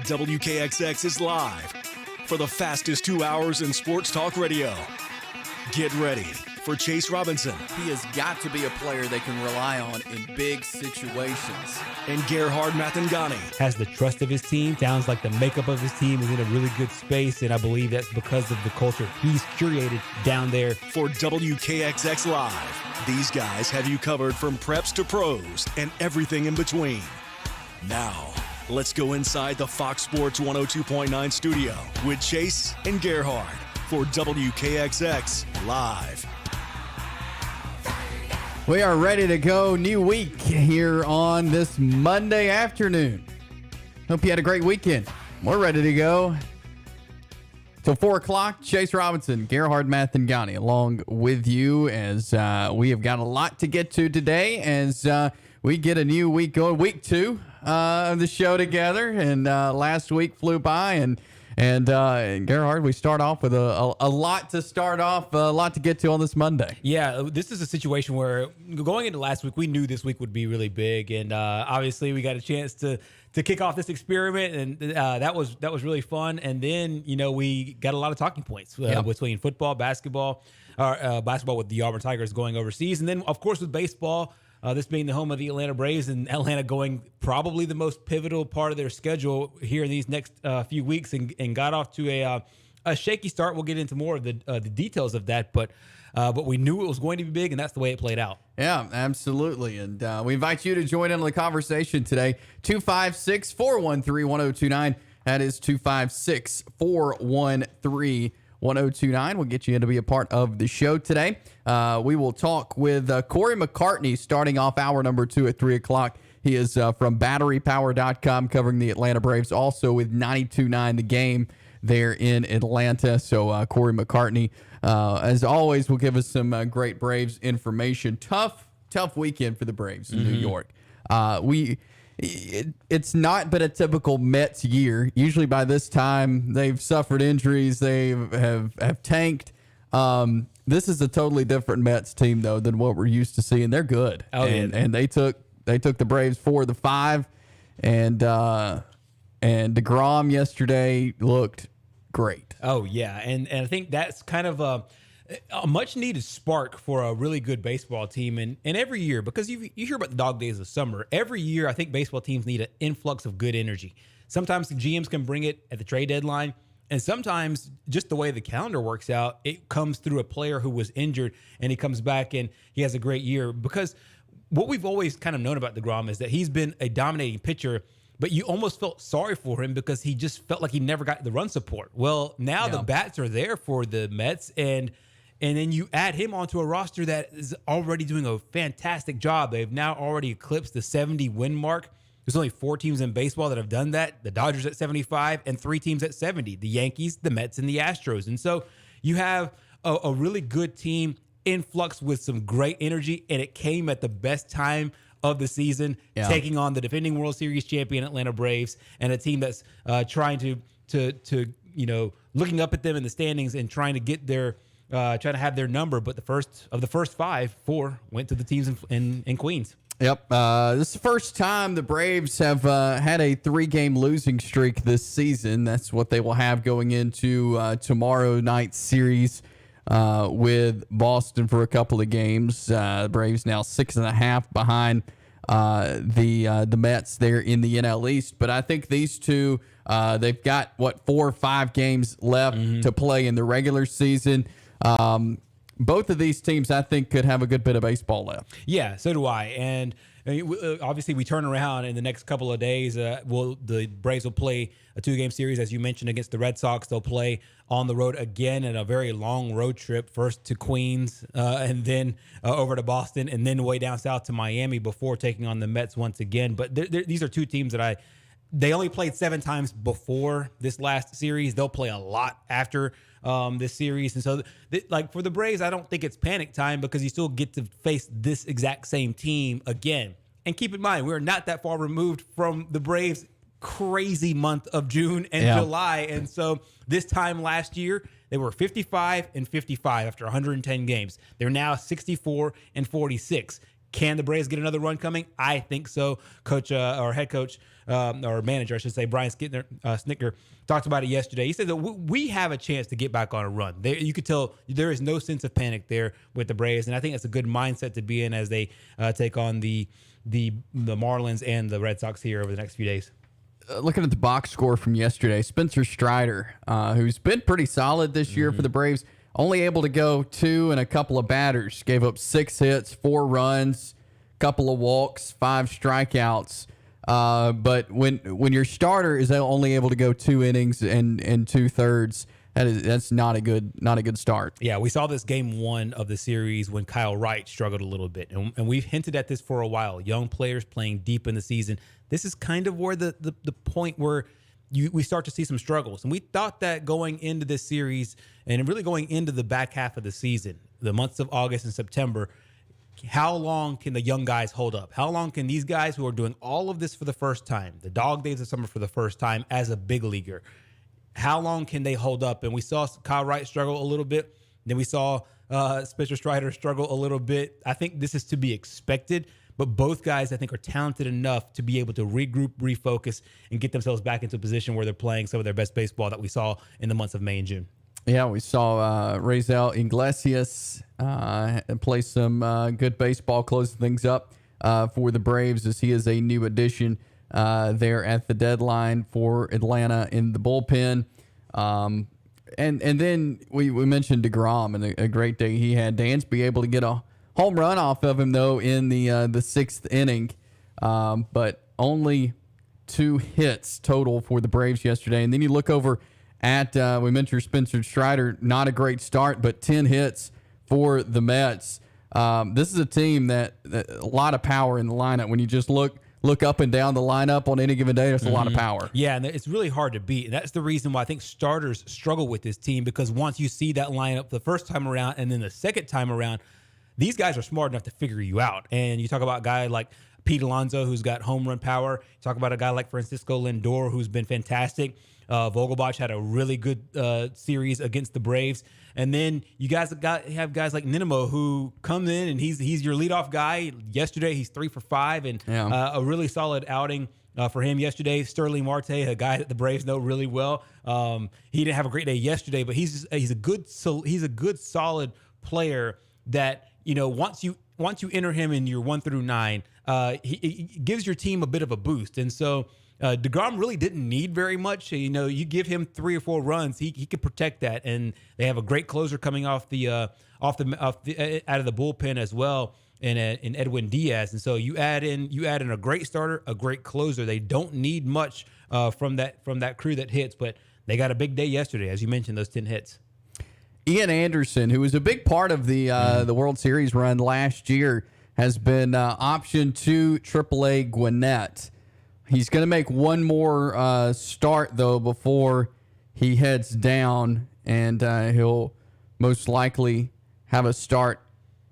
WKXX is live for the fastest 2 hours in sports talk radio. Get ready for Chase Robinson. He has got to be a player they can rely on in big situations. And Gerhard Mathangani. Has the trust of his team. Sounds like the makeup of his team is in a really good space, and I believe that's because of the culture he's curated down there. For WKXX Live, these guys have you covered from preps to pros and everything in between. Now, let's go inside the Fox Sports 102.9 studio with Chase and Gerhard for WKXX Live. We are ready to go. New week here on this Monday afternoon. Hope you had a great weekend. We're ready to go. Till 4 o'clock, Chase Robinson, Gerhard Mathangani, along with you as we have got a lot to get to today as we get a new week going. Week 2 of the show together, and last week flew by, and Gerhard, we start off with a lot to start off, a lot to get to on this Monday. Yeah, this is a situation where going into last week, we knew this week would be really big, and obviously we got a chance to kick off this experiment, and that was really fun. And then we got a lot of talking points between football, basketball with the Auburn Tigers going overseas, and then of course with baseball. This being the home of the Atlanta Braves, and Atlanta going probably the most pivotal part of their schedule here in these next few weeks, and got off to a shaky start. We'll get into more of the details of that, but we knew it was going to be big, and that's the way it played out. Yeah, absolutely. And we invite you to join in on the conversation today. 256-413-1029. That is 256-413-1029. 1029 will get you in to be a part of the show today. We will talk with Corey McCartney starting off hour number 2 at 3 o'clock. He is from batterypower.com covering the Atlanta Braves, also with 92.9 The Game there in Atlanta. So Corey McCartney, as always, will give us some great Braves information. Tough weekend for the Braves in New York. It's not been a typical Mets year. Usually by this time, they've suffered injuries. They have tanked. This is a totally different Mets team, though, than what we're used to seeing. They're good. And they took the Braves 4-5. And DeGrom yesterday looked great. Oh, yeah. And I think that's kind of a much needed spark for a really good baseball team. And every year, because you hear about the dog days of summer, every year I think baseball teams need an influx of good energy. Sometimes the GMs can bring it at the trade deadline, and sometimes just the way the calendar works out, it comes through a player who was injured and he comes back and he has a great year. Because what we've always kind of known about DeGrom is that he's been a dominating pitcher, but you almost felt sorry for him because he just felt like he never got the run support. Well, now the bats are there for the Mets, and then you add him onto a roster that is already doing a fantastic job. They've now already eclipsed the 70 win mark. There's only 4 teams in baseball that have done that. The Dodgers at 75 and 3 teams at 70. The Yankees, the Mets, and the Astros. And so you have a really good team influx with some great energy, and it came at the best time of the season, taking on the defending World Series champion Atlanta Braves, and a team that's trying to looking up at them in the standings and trying to get their trying to have their number. But the first 4 went to the teams in Queens. Yep. This is the first time the Braves have had a 3-game losing streak this season. That's what they will have going into tomorrow night's series with Boston for a couple of games. The Braves now 6.5 behind the Mets there in the NL East. But I think these two, they've got, 4 or 5 games left to play in the regular season. Both of these teams, I think, could have a good bit of baseball left. Yeah, so do I. And obviously, we turn around in the next couple of days. The Braves will play a 2-game series, as you mentioned, against the Red Sox. They'll play on the road again in a very long road trip, first to Queens and then over to Boston, and then way down south to Miami before taking on the Mets once again. But these are 2 teams that they only played 7 times before this last series. They'll play a lot after this series. And so, for the Braves, I don't think it's panic time because you still get to face this exact same team again. And keep in mind, we're not that far removed from the Braves' crazy month of June and July. And so this time last year, they were 55-55 after 110 games. They're now 64-46. Can the Braves get another run coming? I think so. Coach or head coach or manager, I should say, Brian Snicker talked about it yesterday. He said that we have a chance to get back on a run. You could tell there is no sense of panic there with the Braves, and I think that's a good mindset to be in as they take on the Marlins and the Red Sox here over the next few days. Looking at the box score from yesterday, Spencer Strider, who's been pretty solid this year for the Braves, only able to go 2 and a couple of batters. Gave up 6 hits, 4 runs, couple of walks, 5 strikeouts. But when your starter is only able to go 2 innings and 2/3, that's not a good start. Yeah, we saw this game 1 of the series when Kyle Wright struggled a little bit, and we've hinted at this for a while. Young players playing deep in the season. This is kind of where the point where we start to see some struggles, and we thought that going into this series and really going into the back half of the season, the months of August and September. How long can the young guys hold up? How long can these guys who are doing all of this for the first time, the dog days of summer for the first time as a big leaguer, how long can they hold up? And we saw Kyle Wright struggle a little bit. Then we saw Spencer Strider struggle a little bit. I think this is to be expected, but both guys, I think, are talented enough to be able to regroup, refocus, and get themselves back into a position where they're playing some of their best baseball that we saw in the months of May and June. Yeah, we saw Raisel Iglesias play some good baseball, closing things up for the Braves, as he is a new addition there at the deadline for Atlanta in the bullpen. And then we mentioned DeGrom and a great day he had. Dansby able to get a home run off of him, though, in the 6th inning, but only 2 hits total for the Braves yesterday. And then you look over at, we mentioned Spencer Strider, not a great start, but 10 hits for the Mets. This is a team that a lot of power in the lineup. When you just look up and down the lineup on any given day, there's a lot of power. Yeah, and it's really hard to beat. And that's the reason why I think starters struggle with this team, because once you see that lineup the first time around and then the second time around, these guys are smart enough to figure you out. And you talk about a guy like Pete Alonso, who's got home run power. You talk about a guy like Francisco Lindor, who's been fantastic. Vogelbach had a really good series against the Braves. And then you guys have guys like Ninemo, who come in and he's your leadoff guy. Yesterday, he's 3 for 5 and a really solid outing for him yesterday. Sterling Marte, a guy that the Braves know really well. He didn't have a great day yesterday, but he's a good solid player that, once you enter him in your 1 through 9, he gives your team a bit of a boost. And so DeGrom really didn't need very much. You give him 3 or 4 runs, he could protect that. And they have a great closer coming out of the bullpen as well, in Edwin Diaz. And so you add in a great starter, a great closer. They don't need much from that crew that hits, but they got a big day yesterday, as you mentioned, those 10 hits. Ian Anderson, who was a big part of the World Series run last year, has been optioned to AAA Gwinnett. He's going to make one more start, though, before he heads down, and he'll most likely have a start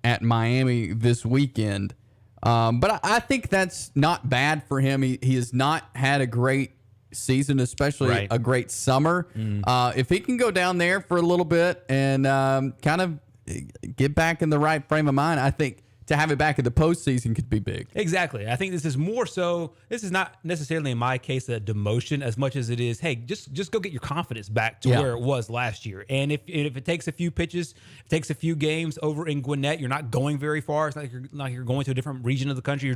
at Miami this weekend. But I think that's not bad for him. He has not had a great season, especially a great summer. If he can go down there for a little bit and kind of get back in the right frame of mind, I think to have it back in the postseason could be big. Exactly. I think this is more so, this is not necessarily in my case a demotion as much as it is, hey, just go get your confidence back to where it was last year. And if it takes a few pitches, it takes a few games over in Gwinnett, you're not going very far. It's not like you're going to a different region of the country.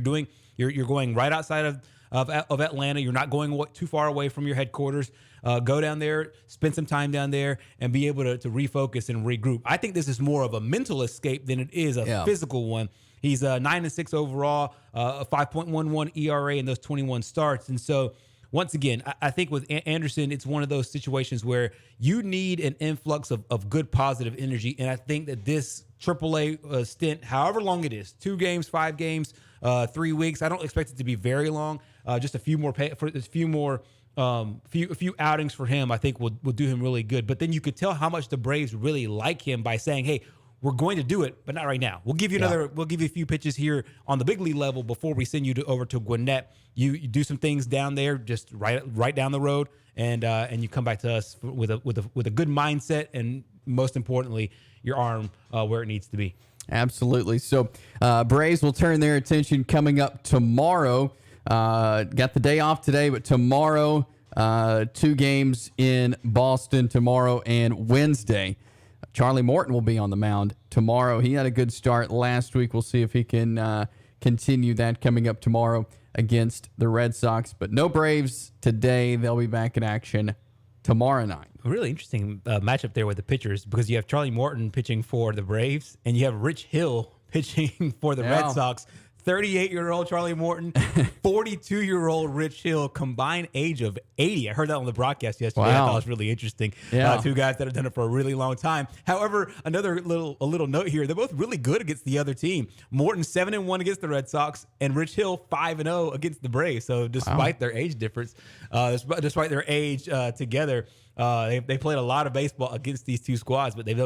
You're going right outside of Atlanta. You're not going too far away from your headquarters. Go down there, spend some time down there, and be able to refocus and regroup. I think this is more of a mental escape than it is a physical one. He's 9-6 overall, a 5.11 ERA in those 21 starts. And so, once again, I think with Anderson, it's one of those situations where you need an influx of good positive energy. And I think that this AAA stint, however long it is, 2 games, 5 games, 3 weeks, I don't expect it to be very long. Just a few outings for him, I think will do him really good. But then you could tell how much the Braves really like him by saying, hey, we're going to do it, but not right now. We'll give you we'll give you a few pitches here on the big league level before we send you over to Gwinnett. You do some things down there, just right down the road, and you come back to us with a good mindset, and most importantly, your arm where it needs to be. Absolutely. So Braves will turn their attention coming up tomorrow. Got the day off today, but tomorrow, 2 games in Boston tomorrow and Wednesday. Charlie Morton will be on the mound tomorrow. He had a good start last week. We'll see if he can continue that coming up tomorrow against the Red Sox. But no Braves today. They'll be back in action tomorrow night. A really interesting matchup there with the pitchers because you have Charlie Morton pitching for the Braves and you have Rich Hill pitching for the Red Sox. 38-year-old Charlie Morton, 42-year-old Rich Hill, combined age of 80. I heard that on the broadcast yesterday. Wow. I thought it was really interesting. Yeah. 2 guys that have done it for a really long time. However, another little note here: they're both really good against the other team. Morton 7-1 against the Red Sox, and Rich Hill 5-0 against the Braves. So despite their age difference, despite their age together. They played a lot of baseball against these 2 squads, but they've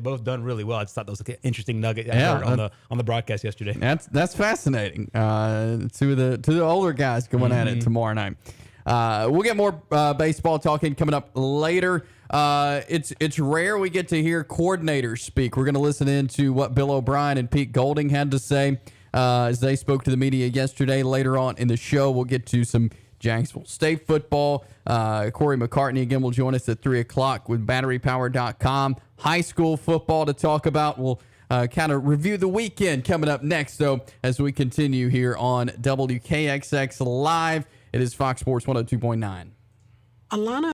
both done really well. I just thought that was an interesting nugget I heard on the broadcast yesterday. That's fascinating. 2 of the older guys going at it tomorrow night. We'll get more baseball talking coming up later. It's rare we get to hear coordinators speak. We're going to listen into what Bill O'Brien and Pete Golding had to say as they spoke to the media yesterday. Later on in the show, we'll get to some Jacksonville State football. Corey McCartney again will join us at 3 o'clock with batterypower.com. High school football to talk about. We'll kind of review the weekend coming up next, though, as we continue here on WKXX Live. It is Fox Sports 102.9. Alana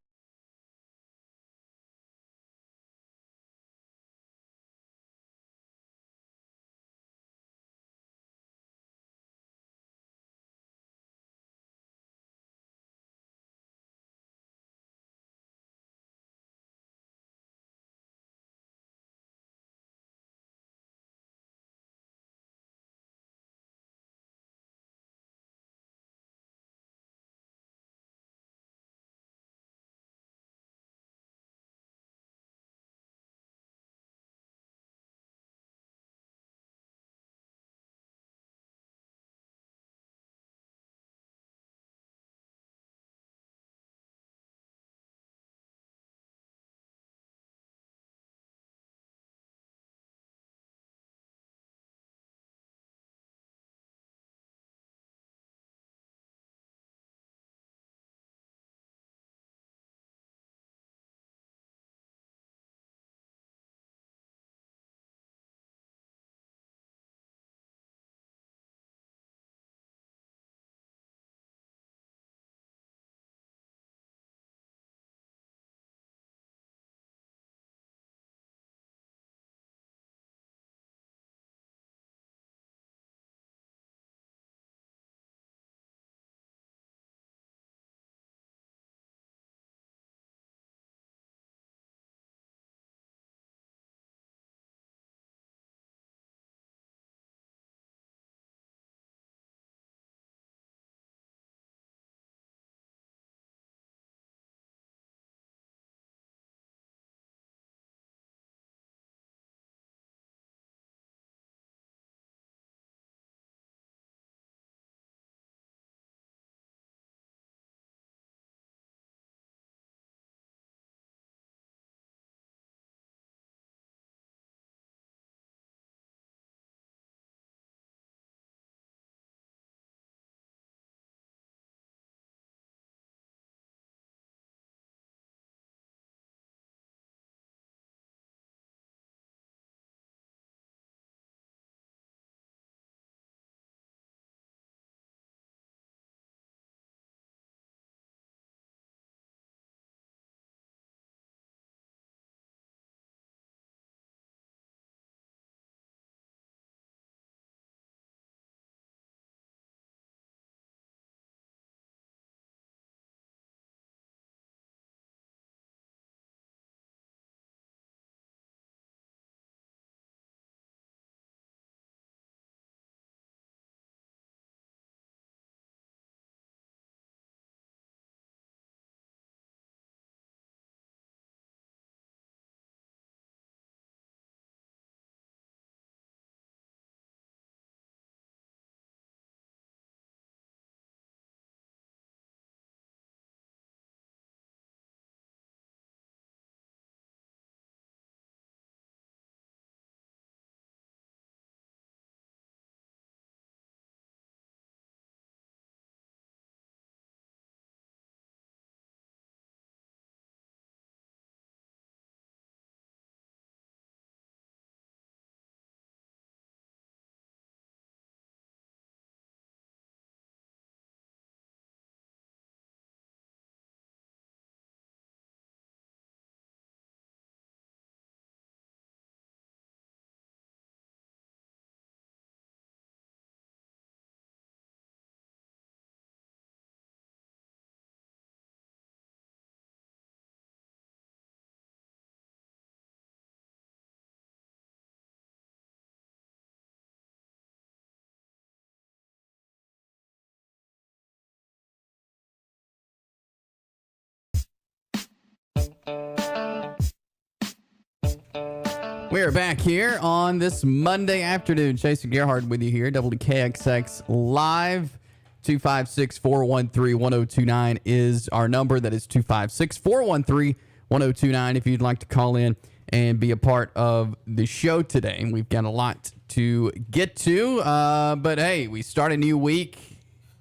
We are back here on this Monday afternoon. Chase and Gerhard with you here. WKXX Live. 256-413-1029 is our number. That is 256-413-1029 if you'd like to call in and be a part of the show today. We've got a lot to get to, but hey, we start a new week,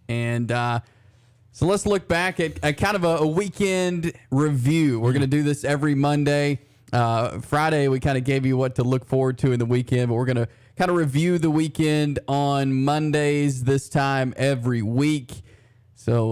and so let's look back at kind of a weekend review. We're going to do this every Monday. Friday, we kind of gave you what to look forward to in the weekend, but we're going to kind of review the weekend on Mondays this time every week. So,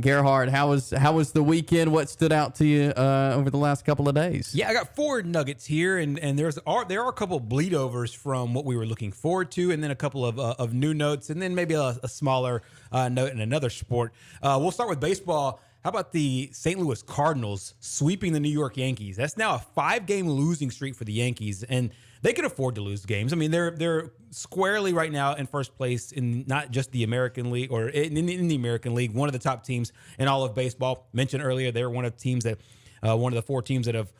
Gerhard, how was the weekend? What stood out to you over the last couple of days? Yeah, I got 4 nuggets here, and there are a couple of bleedovers from what we were looking forward to, and then a couple of new notes, and then maybe a smaller note in another sport. We'll start with baseball. How about the St. Louis Cardinals sweeping the New York Yankees? That's now a 5-game losing streak for the Yankees, and they can afford to lose games. I mean, they're squarely right now in first place in not just the American League or in the American League, one of the top teams in all of baseball. Mentioned earlier, they're one of the 4 teams that have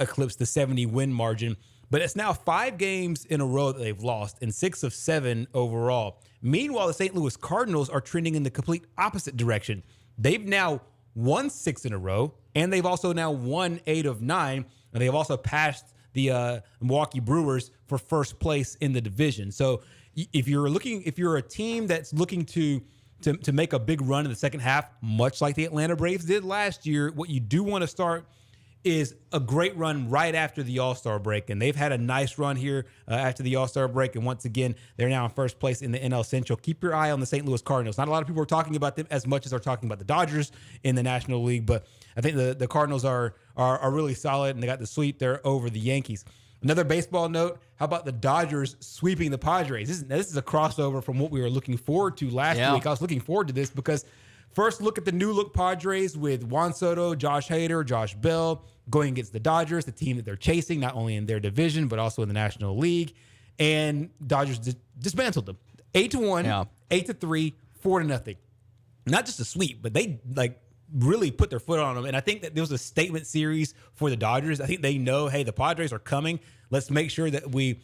eclipsed the 70-win margin. But it's now 5 games in a row that they've lost, and 6 of 7 overall. Meanwhile, the St. Louis Cardinals are trending in the complete opposite direction. They've now won 6 in a row, and they've also now won 8 of 9, and they have also passed the Milwaukee Brewers for first place in the division. So if you're a team that's looking to make a big run in the second half, much like the Atlanta Braves did last year, what you do want to start is a great run right after the All-Star break. And they've had a nice run here after the All-Star break. And once again, they're now in first place in the NL Central. Keep your eye on the St. Louis Cardinals. Not a lot of people are talking about them as much as they're talking about the Dodgers in the National League. But I think the Cardinals are really solid, and they got the sweep there over the Yankees. Another baseball note, how about the Dodgers sweeping the Padres? This is a crossover from what we were looking forward to last week. I was looking forward to this because first look at the new look Padres with Juan Soto, Josh Hader, Josh Bell going against the Dodgers, the team that they're chasing, not only in their division, but also in the National League. And Dodgers dismantled them. 8-1, 8-3, 4-0. Not just a sweep, but they really put their foot on them. And I think that there was a statement series for the Dodgers. I think they know, hey, the Padres are coming. Let's make sure that we,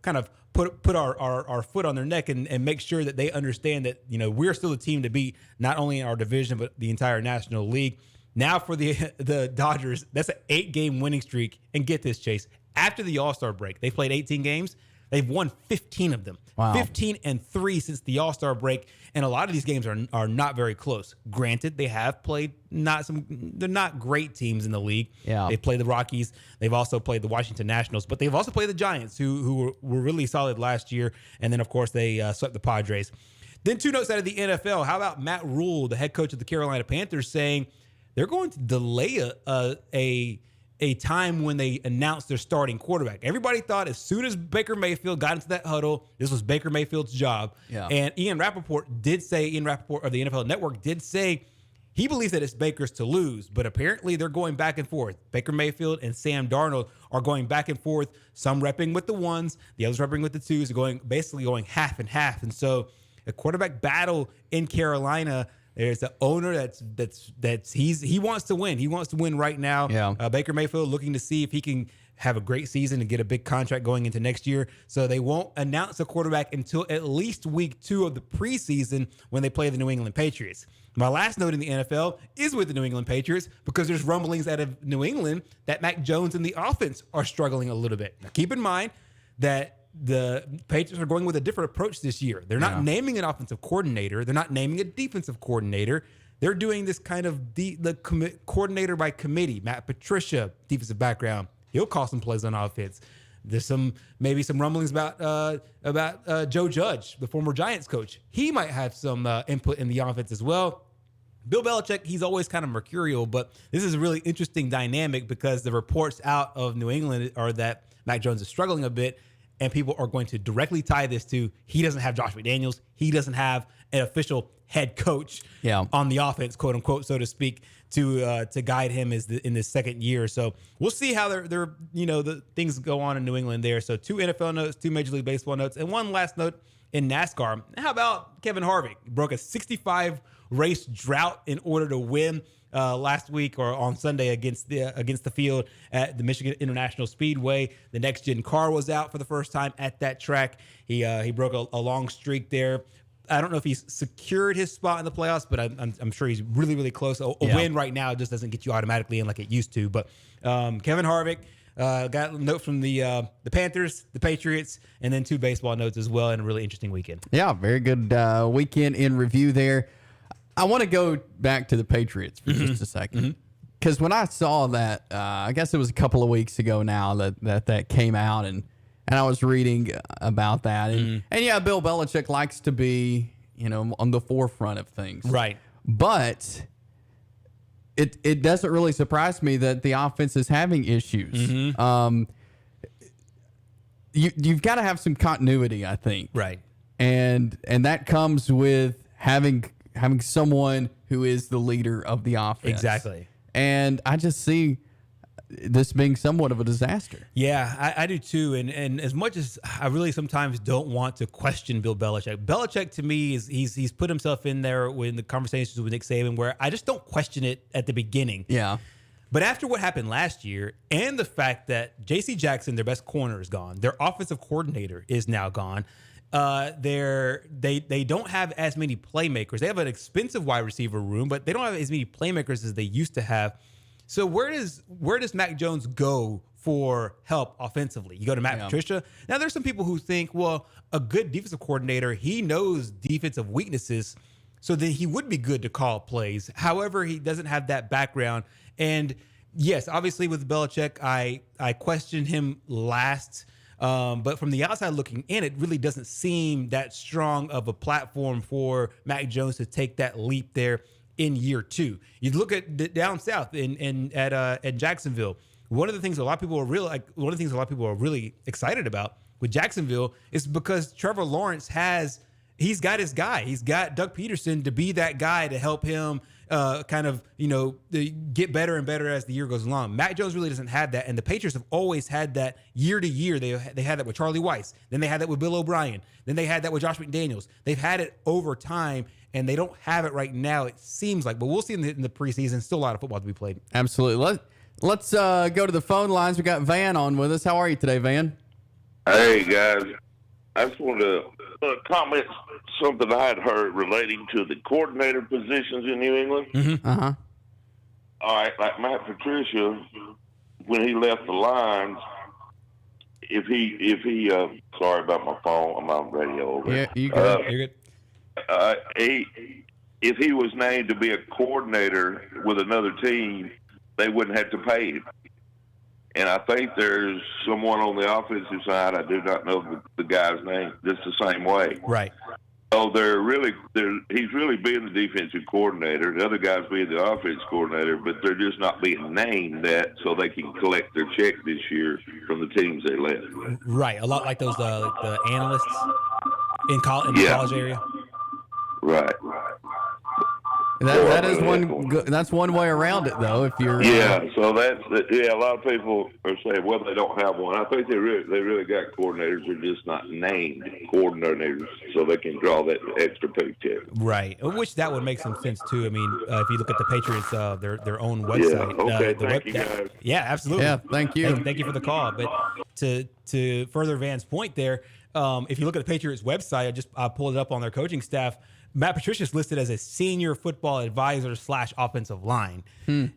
kind of put our foot on their neck and make sure that they understand that, we're still a team to beat, not only in our division, but the entire National League. Now for the Dodgers, that's an 8-game winning streak. And get this, Chase, after the All-Star break, they played 18 games. They've won 15 of them. Wow. 15-3 since the All-Star break. And a lot of these games are not very close. Granted, they have played they're not great teams in the league. Yeah. They've played the Rockies. They've also played the Washington Nationals, but they've also played the Giants, who were really solid last year. And then, of course, they swept the Padres. Then 2 notes out of the NFL. How about Matt Rule, the head coach of the Carolina Panthers, saying they're going to delay a time when they announced their starting quarterback. Everybody thought as soon as Baker Mayfield got into that huddle, this was Baker Mayfield's job. Yeah. And Ian Rappaport of the NFL Network did say he believes that it's Baker's to lose, but apparently they're going back and forth. Baker Mayfield and Sam Darnold are going back and forth, some repping with the 1s, the others repping with the 2s, basically going half and half. And so a quarterback battle in Carolina. There's the owner he wants to win. He wants to win right now. Yeah. Baker Mayfield looking to see if he can have a great season and get a big contract going into next year. So they won't announce a quarterback until at least week 2 of the preseason when they play the New England Patriots. My last note in the NFL is with the New England Patriots because there's rumblings out of New England that Mac Jones and the offense are struggling a little bit. Now, keep in mind that the Patriots are going with a different approach this year. They're not naming an offensive coordinator. They're not naming a defensive coordinator. They're doing this kind of coordinator by committee. Matt Patricia, defensive background. He'll call some plays on offense. There's maybe some rumblings about Joe Judge, the former Giants coach. He might have some input in the offense as well. Bill Belichick, he's always kind of mercurial, but this is a really interesting dynamic because the reports out of New England are that Mac Jones is struggling a bit. And people are going to directly tie this to he doesn't have Josh McDaniels. He doesn't have an official head coach on the offense, quote unquote, so to speak, to guide him in this second year. So we'll see how they're the things go on in New England there. So 2 NFL notes, 2 Major League Baseball notes, and one last note in NASCAR. How about Kevin Harvick? Broke a 65 race drought in order to win last week or on Sunday against the field at the Michigan International Speedway. The next gen car was out for the first time at that track. He broke a long streak there. I don't know if he's secured his spot in the playoffs, but I'm sure he's really, really close. A win right now just doesn't get you automatically in like it used to. But Kevin Harvick got a note from the Panthers, the Patriots, and then 2 baseball notes as well, and a really interesting weekend. Yeah, very good weekend in review there. I want to go back to the Patriots for just a second. Because when I saw that, I guess it was a couple of weeks ago now that came out, and I was reading about that. And yeah, Bill Belichick likes to be, on the forefront of things. Right. But it doesn't really surprise me that the offense is having issues. You've got to have some continuity, I think. Right. And that comes with having someone who is the leader of the offense. Exactly. And I just see this being somewhat of a disaster. Yeah, I do too. And as much as I really sometimes don't want to question Bill Belichick to me is he's put himself in there in the conversations with Nick Saban where I just don't question it at the beginning. Yeah. But after what happened last year and the fact that J.C. Jackson, their best corner, is gone, their offensive coordinator is now gone. They don't have as many playmakers. They have an expensive wide receiver room, but they don't have as many playmakers as they used to have. So where does Mac Jones go for help offensively? You go to Matt Patricia. Now there's some people who think, well, a good defensive coordinator, he knows defensive weaknesses, so then he would be good to call plays. However, he doesn't have that background. And yes, obviously with Belichick, I questioned him last. But from the outside looking in, it really doesn't seem that strong of a platform for Mac Jones to take that leap there in year 2. You look at down south at Jacksonville. One of the things a lot of people are really excited about with Jacksonville is because Trevor Lawrence he's got his guy. He's got Doug Peterson to be that guy to help him get better and better as the year goes along. Mac Jones really doesn't have that, and the Patriots have always had that year to year. They had that with Charlie Weiss, then they had that with Bill O'Brien, then they had that with Josh McDaniels. They've had it over time, and they don't have it right now, it seems like. But we'll see in the preseason. Still a lot of football to be played. Absolutely. Let's go to the phone lines. We got Van on with us. How are you today, Van? Hey, guys. I just wanted to comment something I had heard relating to the coordinator positions in New England. Mm-hmm. Uh-huh. All right, like Matt Patricia, when he left the Lions, if he sorry about my phone, I'm on radio over. Yeah, you good. You're good. If he was named to be a coordinator with another team, they wouldn't have to pay him. And I think there's someone on the offensive side, I do not know the guy's name, just the same way. Right. So he's really being the defensive coordinator. The other guy's being the offensive coordinator, but they're just not being named that so they can collect their check this year from the teams they left. Right. A lot like those the analysts in the college area. Right. That is that's one way around it, though. If you're so a lot of people are saying, well, they don't have one. I think they really got coordinators. They're just not named coordinators, so they can draw that extra paycheck. Right, which that would make some sense too. I mean, if you look at the Patriots, their own website. Yeah. Okay. Thank you, guys. Yeah, absolutely. Yeah, thank you. Thank you for the call. But to further Van's point there, if you look at the Patriots website, I pulled it up on their coaching staff. Matt Patricia is listed as a senior football advisor / offensive line.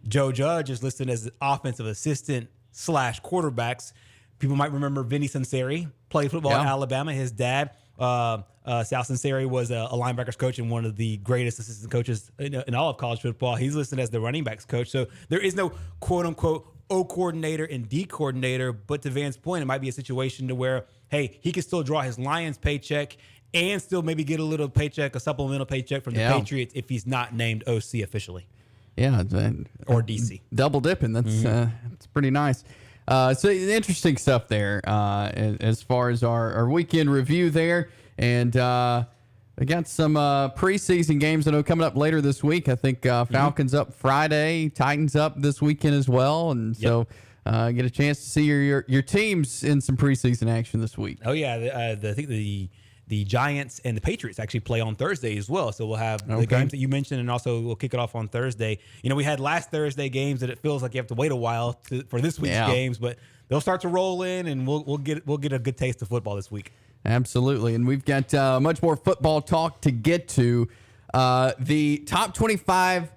Joe Judge is listed as offensive assistant / quarterbacks. People might remember Vinny Sunseri, played football at Alabama. His dad, Sal Sunseri, was a linebackers coach and one of the greatest assistant coaches in all of college football. He's listed as the running backs coach. So there is no quote unquote O coordinator and D coordinator. But to Van's point, it might be a situation to where, hey, he can still draw his Lions paycheck and still maybe get a little paycheck, a supplemental paycheck from the Patriots if he's not named OC officially. Yeah. Or DC. Double dipping. That's pretty nice. So interesting stuff there as far as our weekend review there. And we got some preseason games I know coming up later this week. I think Falcons up Friday, Titans up this weekend as well. And so get a chance to see your teams in some preseason action this week. Oh, yeah. I think the the Giants and the Patriots actually play on Thursday as well. So we'll have the Okay. games that you mentioned, and also we'll kick it off on Thursday. You know, we had last Thursday games that it feels like you have to wait a while for this week's games, but they'll start to roll in, and we'll get a good taste of football this week. Absolutely. And we've got much more football talk to get to. The top 25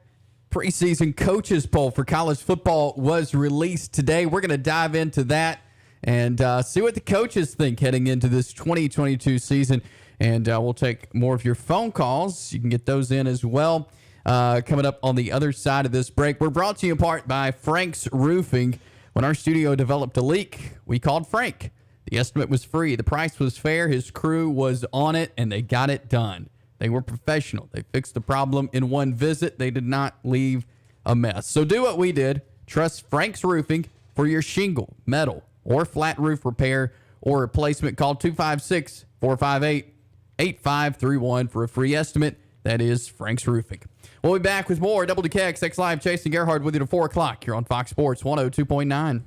preseason coaches poll for college football was released today. We're going to dive into that and see what the coaches think heading into this 2022 season. And we'll take more of your phone calls. You can get those in as well. Coming up on the other side of this break, we're brought to you in part by Frank's Roofing. When our studio developed a leak, we called Frank. The estimate was free. The price was fair. His crew was on it, and they got it done. They were professional. They fixed the problem in one visit. They did not leave a mess. So do what we did. Trust Frank's Roofing for your shingle, metal, or flat roof repair or replacement. Call 256-458-8531 for a free estimate. That is Frank's Roofing. We'll be back with more WKXX Live. Chasing Gerhard with you to 4 o'clock here on Fox Sports 102.9.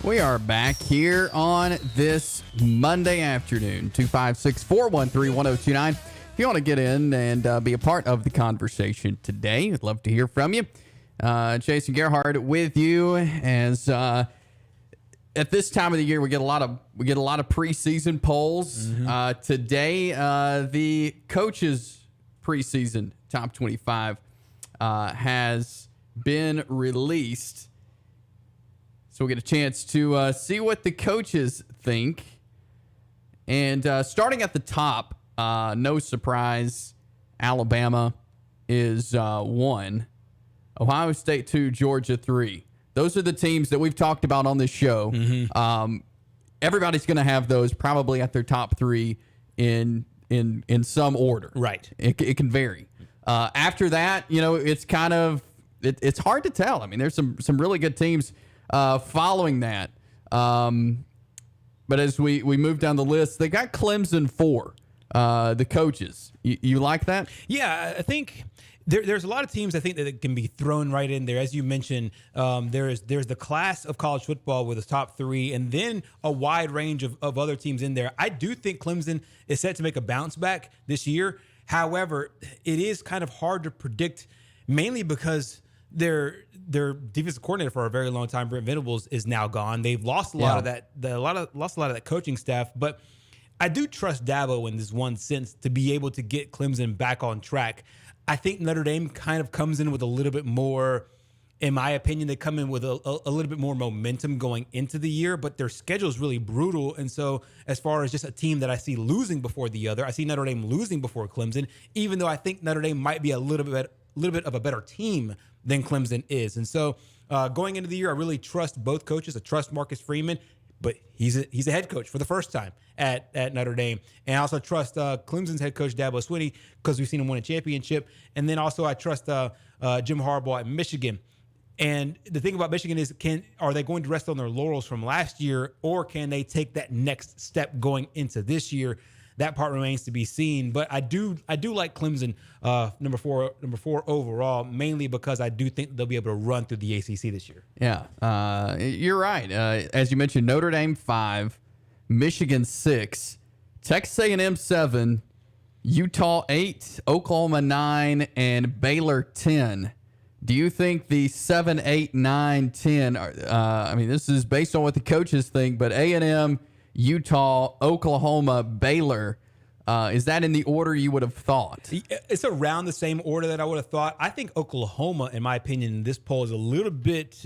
We are back here on this Monday afternoon, 256-413-1029. If you want to get in and be a part of the conversation today, I'd love to hear from you. Jason Gerhard with you as at this time of the year we get a lot of preseason polls. Today, the coaches' preseason top 25 has been released. So we'll get a chance to see what the coaches think. And starting at the top, no surprise, Alabama is 1. Ohio State 2, Georgia 3. Those are the teams that we've talked about on this show. Everybody's going to have those probably at their top 3 in some order. Right. It can vary. After that, it's kind of it's hard to tell. I mean, there's some really good teams following that. But as we move down the list, they got Clemson 4, the coaches. You like that? Yeah, I think there's a lot of teams I think that can be thrown right in there. As you mentioned, there's the class of college football with the top 3 and then a wide range of other teams in there. I do think Clemson is set to make a bounce back this year. However, it is kind of hard to predict, mainly because their defensive coordinator for a very long time, Brent Venables, is now gone. They've lost a lot of that, lost a lot of that coaching staff. But I do trust Dabo in this one sense to be able to get Clemson back on track. I think Notre Dame kind of comes in with a little bit more, in my opinion, they come in with a little bit more momentum going into the year, but their schedule is really brutal. And so as far as just a team that I see losing before the other, I see Notre Dame losing before Clemson, even though I think Notre Dame might be a little bit of a better team than Clemson is. And so going into the year, I really trust both coaches. I trust Marcus Freeman, but he's a head coach for the first time at Notre Dame. And I also trust Clemson's head coach, Dabo Swinney, because we've seen him win a championship. And then also I trust Jim Harbaugh at Michigan. And the thing about Michigan is, are they going to rest on their laurels from last year, or can they take that next step going into this year? That part remains to be seen. But I do like Clemson number four overall, mainly because I do think they'll be able to run through the ACC this year. Yeah, you're right. As you mentioned, Notre Dame 5, Michigan 6, Texas A&M 7, Utah 8, Oklahoma 9, and Baylor 10. Do you think the 7, 8, 9, 10 are, I mean, this is based on what the coaches think, but A&M, Utah, Oklahoma, Baylor, is that in the order you would have thought? It's around the same order that I would have thought. I think Oklahoma, in my opinion, in this poll is a little bit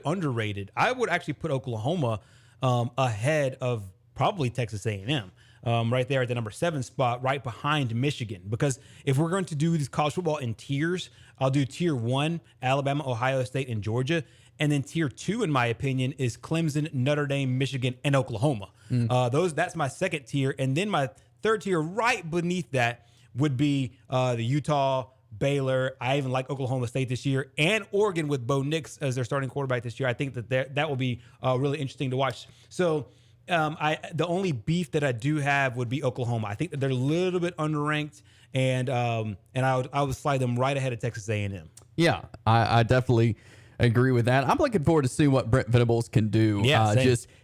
underrated. I would actually put Oklahoma ahead of probably Texas A&M. Right there at the number 7 spot, right behind Michigan. Because if we're going to do this college football in tiers, I'll do tier 1, Alabama, Ohio State, and Georgia. And then tier 2, in my opinion, is Clemson, Notre Dame, Michigan, and Oklahoma. That's my second tier. And then my third tier right beneath that would be the Utah, Baylor. I even like Oklahoma State this year, and Oregon with Bo Nix as their starting quarterback this year. I think that will be really interesting to watch. So the only beef that I do have would be Oklahoma. I think that they're a little bit underranked, and I would slide them right ahead of Texas A&M. Yeah, I definitely agree with that. I'm looking forward to seeing what Brent Venables can do. Yeah,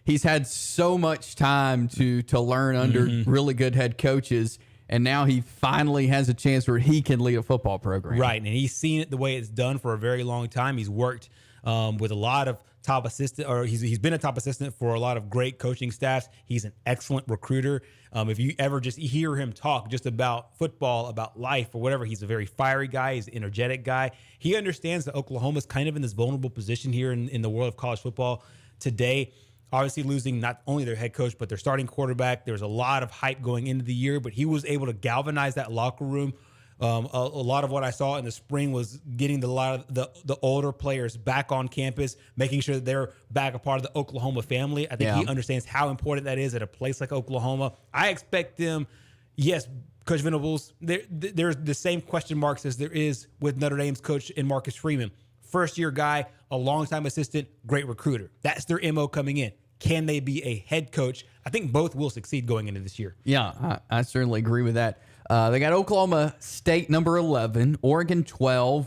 he's had so much time to learn under really good head coaches, and now he finally has a chance where he can lead a football program. Right, and he's seen it the way it's done for a very long time. He's worked with a lot of top assistant, or he's been a top assistant for a lot of great coaching staffs. He's an excellent recruiter. If you ever just hear him talk just about football, about life or whatever, he's a very fiery guy. He's an energetic guy. He understands that Oklahoma's kind of in this vulnerable position here in the world of college football today. Obviously losing not only their head coach, but their starting quarterback. There's a lot of hype going into the year, but he was able to galvanize that locker room. A lot of what I saw in the spring was getting a lot of the older players back on campus, making sure that they're back a part of the Oklahoma family. I think he understands how important that is at a place like Oklahoma. I expect them, yes, Coach Venables, there's the same question marks as there is with Notre Dame's coach in Marcus Freeman. First-year guy, a long-time assistant, great recruiter. That's their MO coming in. Can they be a head coach? I think both will succeed going into this year. Yeah, I certainly agree with that. They got Oklahoma State number 11, Oregon 12,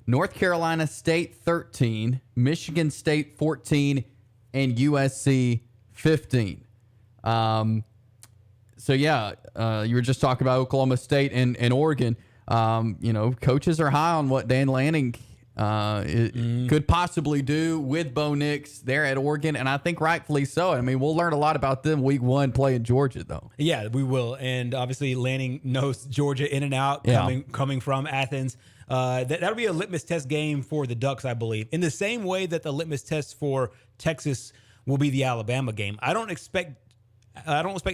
North Carolina State 13, Michigan State 14, and USC 15. So you were just talking about Oklahoma State and Oregon. Coaches are high on what Dan Lanning could possibly do with Bo Nix there at Oregon, and I think rightfully so. I mean, we'll learn a lot about them week 1 playing Georgia, though. Yeah, we will. And obviously Lanning knows Georgia in and out, coming from Athens. That'll be a litmus test game for the Ducks, I believe, in the same way that the litmus test for Texas will be the Alabama game. I don't expect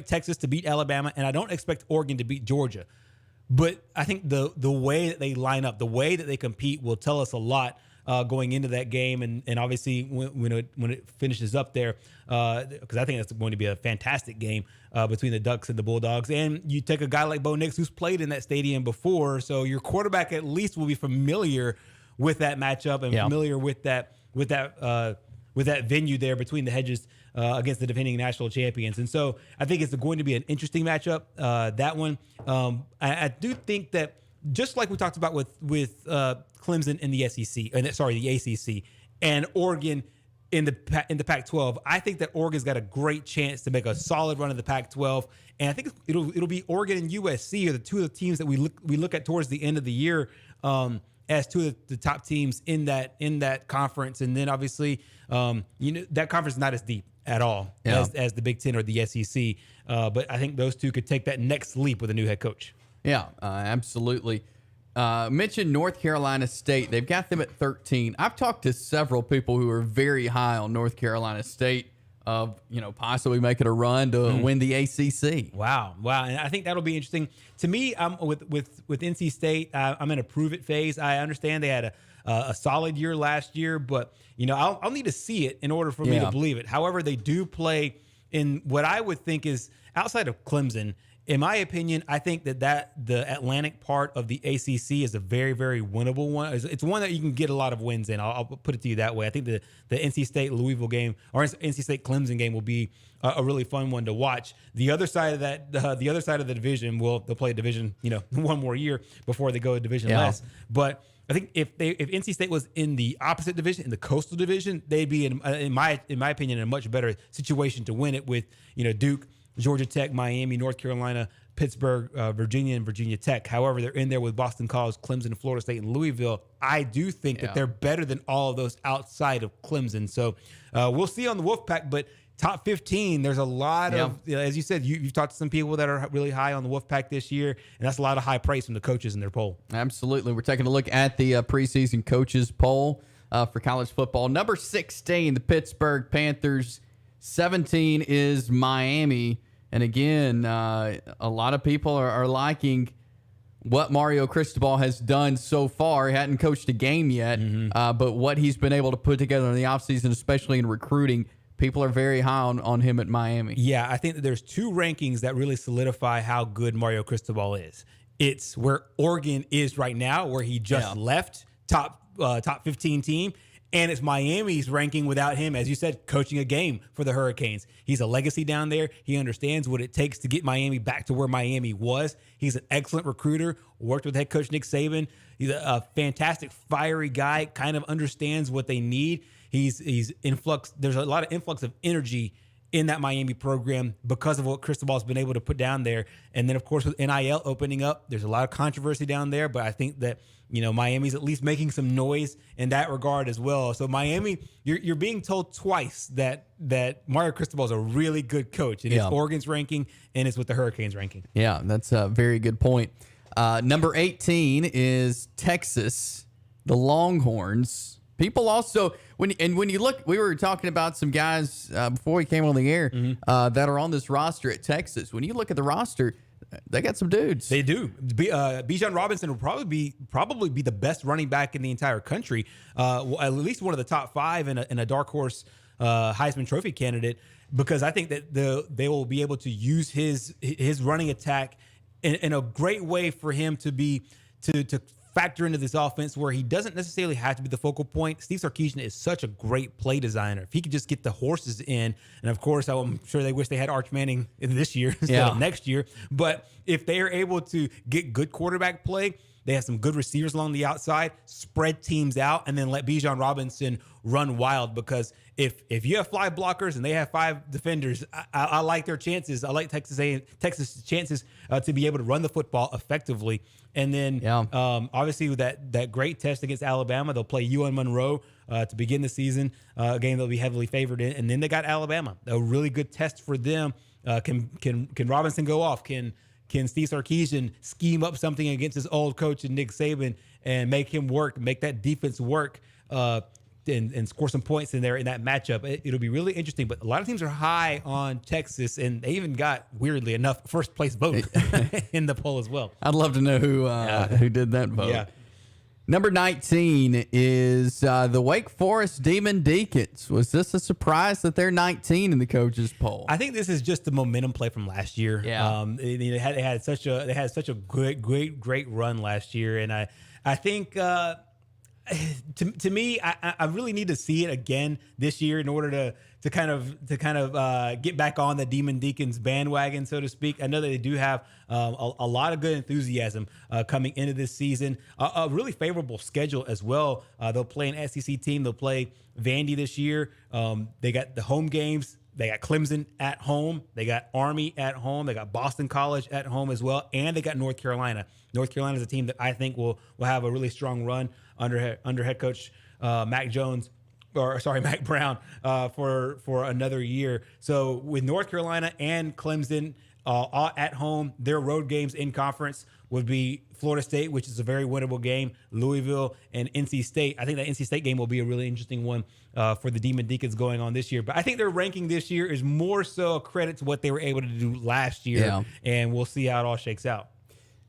Texas to beat Alabama, and I don't expect Oregon to beat Georgia. But I think the way that they line up, the way that they compete will tell us a lot going into that game. And obviously when it finishes up there, because I think that's going to be a fantastic game between the Ducks and the Bulldogs. And you take a guy like Bo Nix who's played in that stadium before, so your quarterback at least will be familiar with that matchup and familiar with that venue there between the hedges against the defending national champions. And so I think it's going to be an interesting matchup, that one. I do think that just like we talked about with Clemson in the SEC, the ACC, and Oregon in the Pac-12, I think that Oregon's got a great chance to make a solid run of the Pac-12. And I think it'll be Oregon and USC are the two of the teams that we look at towards the end of the year as two of the top teams in that conference. And then obviously, that conference is not as deep at all as the Big Ten or the SEC. But I think those two could take that next leap with a new head coach. Yeah, absolutely. Mentioned North Carolina State. They've got them at 13. I've talked to several people who are very high on North Carolina State of, possibly making a run to win the ACC. Wow. And I think that'll be interesting. To me, I'm with NC State. I'm in a prove it phase. I understand they had a solid year last year, but I'll need to see it in order for me to believe it. However, they do play in what I would think is outside of Clemson. In my opinion, I think that the Atlantic part of the ACC is a very, very winnable one. It's one that you can get a lot of wins in. I'll put it to you that way. I think the NC State Louisville game or NC State Clemson game will be a really fun one to watch. The other side of that, the other side of the division, they'll play a division, one more year before they go to division less. But I think if NC State was in the opposite division, in the Coastal Division, they'd be in my opinion in a much better situation to win it with Duke, Georgia Tech, Miami, North Carolina, Pittsburgh, Virginia, and Virginia Tech. However, they're in there with Boston College, Clemson, Florida State, and Louisville. I do think that they're better than all of those outside of Clemson. So we'll see on the Wolfpack, but top 15, there's a lot of, as you said, you've talked to some people that are really high on the Wolfpack this year, and that's a lot of high praise from the coaches in their poll. Absolutely. We're taking a look at the preseason coaches poll for college football. Number 16, the Pittsburgh Panthers. 17 is Miami. And again, a lot of people are liking what Mario Cristobal has done so far. He hadn't coached a game yet, but what he's been able to put together in the offseason, especially in recruiting, people are very high on him at Miami. Yeah, I think that there's two rankings that really solidify how good Mario Cristobal is. It's where Oregon is right now, where he just left, top 15 team. And it's Miami's ranking without him, as you said, coaching a game for the Hurricanes. He's a legacy down there. He understands what it takes to get Miami back to where Miami was. He's an excellent recruiter, worked with head coach Nick Saban. He's a fantastic, fiery guy, kind of understands what they need. He's influx. There's a lot of influx of energy in that Miami program because of what Cristobal's been able to put down there. And then, of course, with NIL opening up, there's a lot of controversy down there. But I think that, Miami's at least making some noise in that regard as well. So Miami, you're being told twice that Mario Cristobal is a really good coach. And it's Oregon's ranking and it's with the Hurricanes ranking. Yeah, that's a very good point. Number 18 is Texas, the Longhorns. People also, when you look, we were talking about some guys before we came on the air that are on this roster at Texas. When you look at the roster, they got some dudes. They do. Bijan Robinson will probably be the best running back in the entire country, at least one of the top 5 in a dark horse Heisman Trophy candidate, because I think that they will be able to use his running attack in a great way for him to factor into this offense where he doesn't necessarily have to be the focal point. Steve Sarkisian is such a great play designer. If he could just get the horses in, and of course, I'm sure they wish they had Arch Manning this year instead of next year. But if they are able to get good quarterback play, They have some good receivers along the outside, spread teams out, and then let Bijan Robinson run wild. Because if you have 5 blockers and they have 5 defenders, I like their chances. I like Texas' chances to be able to run the football effectively. And then obviously with that great test against Alabama, they'll play UN Monroe to begin the season, a game they'll be heavily favored in. And then they got Alabama, a really good test for them. Can Robinson go off? Can Steve Sarkisian scheme up something against his old coach and Nick Saban and make him work, make that defense work, and score some points in there in that matchup? It'll be really interesting. But a lot of teams are high on Texas, and they even got, weirdly enough, first place vote in the poll as well. I'd love to know who did that vote. Yeah. Number 19 is the Wake Forest Demon Deacons. Was this a surprise that they're 19 in the coaches poll? I think this is just the momentum play from last year. Yeah. They had such a great run last year, and I think to me, I really need to see it again this year in order to kind of get back on the Demon Deacons bandwagon, so to speak. I know that they do have a lot of good enthusiasm coming into this season. A really favorable schedule as well. They'll play an SEC team. They'll play Vandy this year. They got the home games. They got Clemson at home. They got Army at home. They got Boston College at home as well. And they got North Carolina. North Carolina is a team that I think will have a really strong run under head coach Mac Brown for another year. So with North Carolina and Clemson all at home, their road games in conference would be Florida State, which is a very winnable game, Louisville, and NC State. I think that NC State game will be a really interesting one for the Demon Deacons going on this year. But I think their ranking this year is more so a credit to what they were able to do last year, and we'll see how it all shakes out.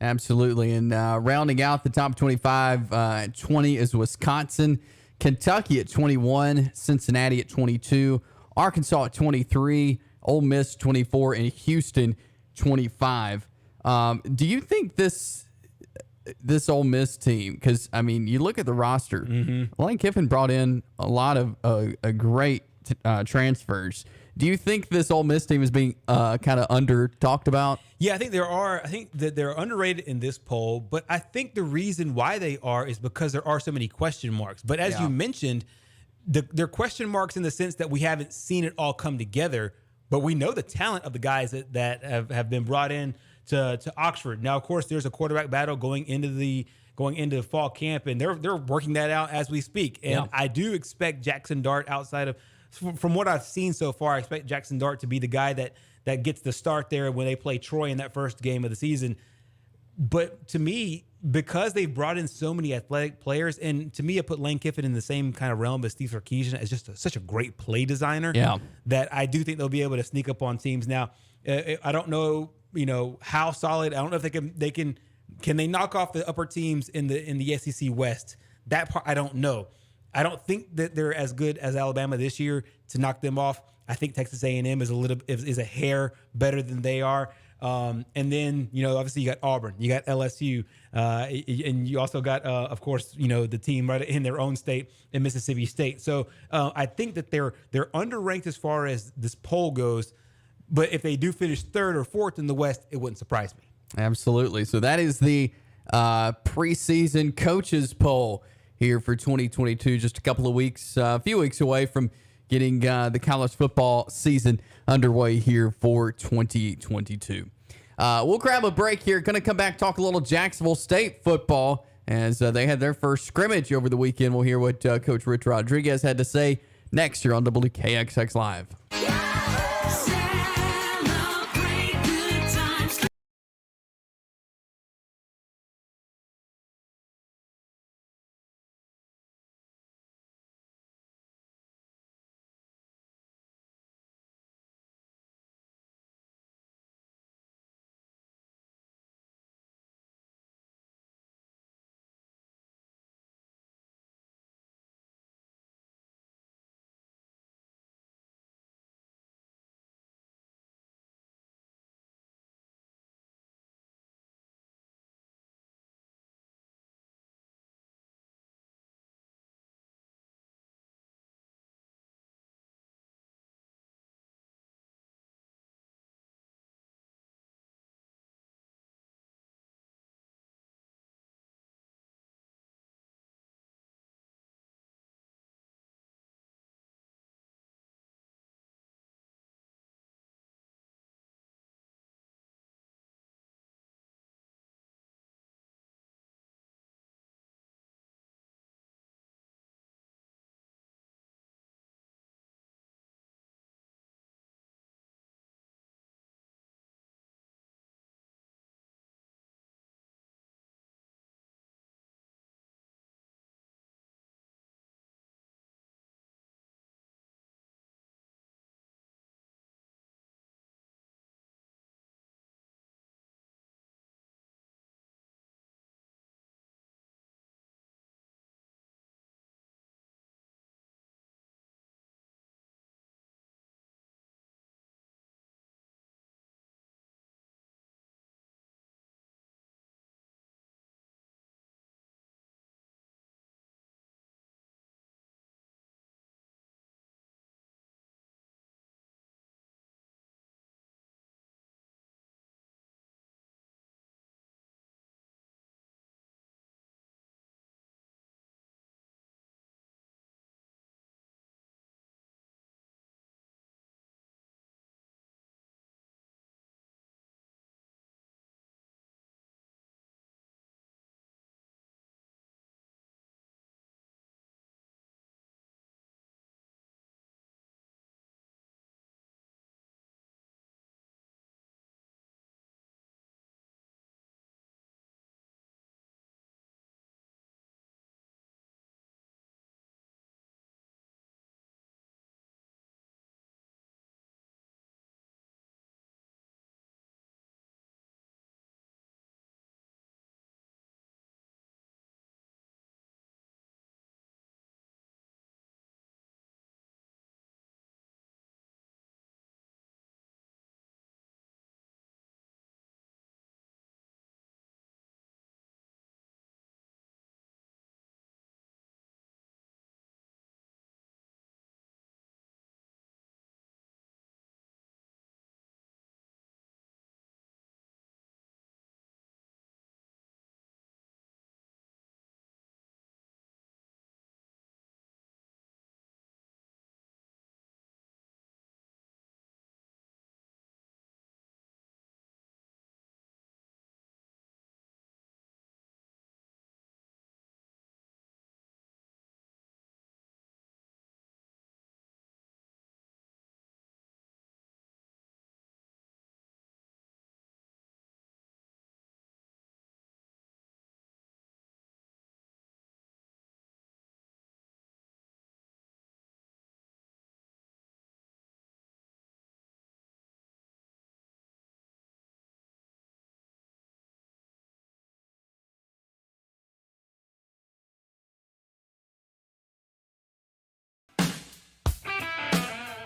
Absolutely. And rounding out the top 25, at 20 is Wisconsin, Kentucky at 21, Cincinnati at 22, Arkansas at 23, Ole Miss 24, and Houston 25. Do you think this Ole Miss team, because, I mean, you look at the roster, Lane Kiffin brought in a lot of great transfers. Do you think this Ole Miss team is being kind of under talked about? Yeah, I think there are. I think that they're underrated in this poll, but I think the reason why they are is because there are so many question marks. But as you mentioned, they're question marks in the sense that we haven't seen it all come together, but we know the talent of the guys that have been brought in to Oxford. Now, of course, there's a quarterback battle going into fall camp, and they're working that out as we speak. And I do expect Jackson Dart, outside of from what I've seen so far, I expect Jackson Dart to be the guy that gets the start there when they play Troy in that first game of the season. But to me, because they've brought in so many athletic players, and to me, I put Lane Kiffin in the same kind of realm as Steve Sarkisian as just such a great play designer. That I do think they'll be able to sneak up on teams. Now, I don't know, how solid. I don't know if they can they knock off the upper teams in the SEC West. That part I don't know. I don't think that they're as good as Alabama this year to knock them off. I think Texas A&M is a hair better than they are. And then, obviously you got Auburn, you got LSU, and you also got, of course, the team right in their own state in Mississippi State. So I think that they're underranked as far as this poll goes. But if they do finish third or fourth in the West, it wouldn't surprise me. Absolutely. So that is the preseason coaches poll here for 2022. Just a few weeks away from getting the college football season underway here for 2022. We'll grab a break here. Going to come back, talk a little Jacksonville State football as they had their first scrimmage over the weekend. We'll hear what Coach Rich Rodriguez had to say next year on WKXX Live.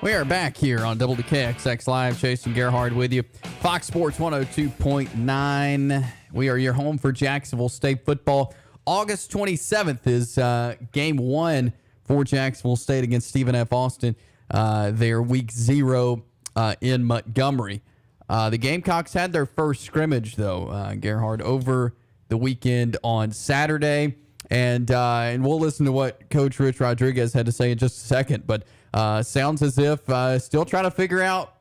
We are back here on WKXX Live. Chase and Gerhard with you. Fox Sports 102.9. We are your home for Jacksonville State football. August 27th is game one for Jacksonville State against Stephen F. Austin. Their week 0 in Montgomery. The Gamecocks had their first scrimmage, though, Gerhard, over the weekend on Saturday. And we'll listen to what Coach Rich Rodriguez had to say in just a second. But sounds as if still trying to figure out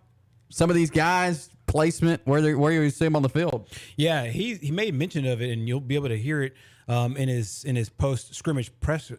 some of these guys' placement, where you see them on the field. Yeah, he made mention of it, and you'll be able to hear it in his post scrimmage press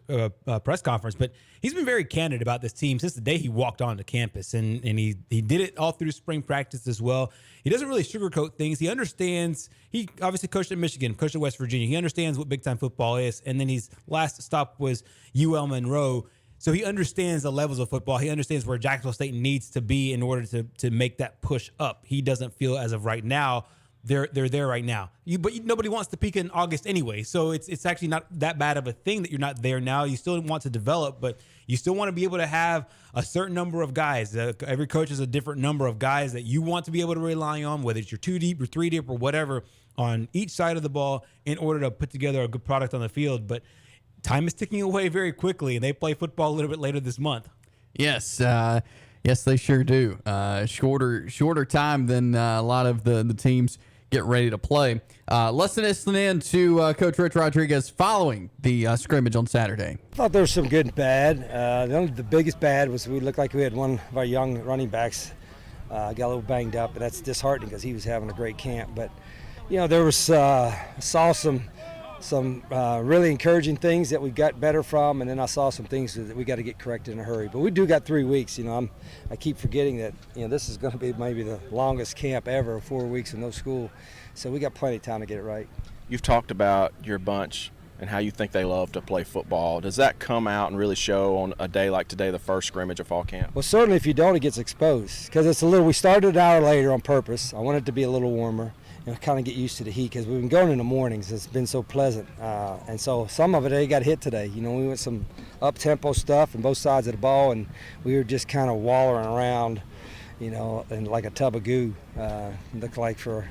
conference. But he's been very candid about this team since the day he walked onto campus, and he did it all through spring practice as well. He doesn't really sugarcoat things. He understands. He obviously coached at Michigan, coached at West Virginia. He understands what big time football is. And then his last stop was UL Monroe. So he understands the levels of football. He understands where Jacksonville State needs to be in order to make that push up. He doesn't feel as of right now they're there right now. But nobody wants to peak in August anyway. So it's actually not that bad of a thing that you're not there now. You still want to develop, but you still want to be able to have a certain number of guys. Every coach has a different number of guys that you want to be able to rely on, whether it's your 2 deep or 3 deep or whatever, on each side of the ball in order to put together a good product on the field. But time is ticking away very quickly, and they play football a little bit later this month. Yes, yes, they sure do. Shorter time than a lot of the teams get ready to play. Let's listen in to Coach Rich Rodriguez following the scrimmage on Saturday. I thought there was some good and bad. The biggest bad was we looked like we had one of our young running backs got a little banged up, and that's disheartening because he was having a great camp. But there was saw some really encouraging things that we got better from, and then I saw some things that we got to get corrected in a hurry. But we do got 3 weeks. I keep forgetting that this is going to be maybe the longest camp ever, 4 weeks of no school. So we got plenty of time to get it right. You've talked about your bunch and how you think they love to play football. Does that come out and really show on a day like today, the first scrimmage of fall camp? Well, certainly if you don't, it gets exposed because we started an hour later on purpose. I wanted it to be a little warmer. Kind of get used to the heat because we've been going in the mornings. It's been so pleasant. And so some of it, they got hit today. We went some up-tempo stuff on both sides of the ball, and we were just kind of wallowing around, in like a tub of goo, looked like for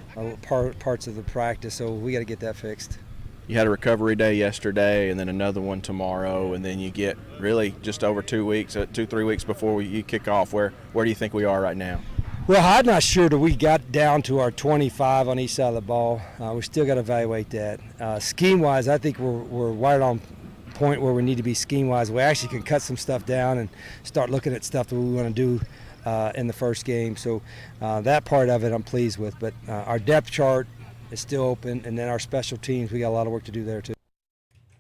parts of the practice. So we got to get that fixed. You had a recovery day yesterday and then another one tomorrow, and then you get really just over 2 weeks, 2-3 weeks before you kick off. Where do you think we are right now? Well, I'm not sure that we got down to our 25 on each side of the ball. We still got to evaluate that. Scheme-wise, I think we're right on point where we need to be scheme-wise. We actually can cut some stuff down and start looking at stuff that we want to do in the first game. So that part of it I'm pleased with. But our depth chart is still open, and then our special teams, we got a lot of work to do there too.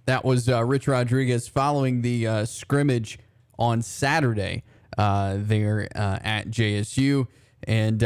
That was Rich Rodriguez following the scrimmage on Saturday there at JSU. And,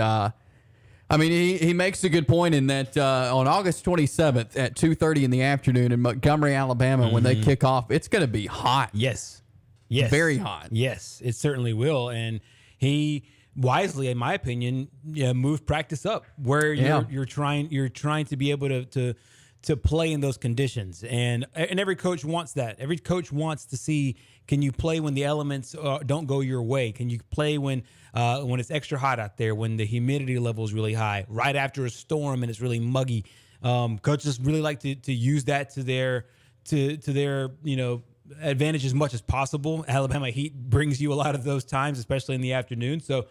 he makes a good point in that on August 27th at 2:30 in the afternoon in Montgomery, Alabama, when they kick off, it's going to be hot. Yes. Very hot. Yes, it certainly will. And he wisely, in my opinion, moved practice up where you're trying to be able to play in those conditions. And every coach wants that. Every coach wants to see, can you play when the elements don't go your way? Can you play when it's extra hot out there, when the humidity level is really high, right after a storm and it's really muggy? Coaches really like to use that to their advantage as much as possible. Alabama heat brings you a lot of those times, especially in the afternoon. So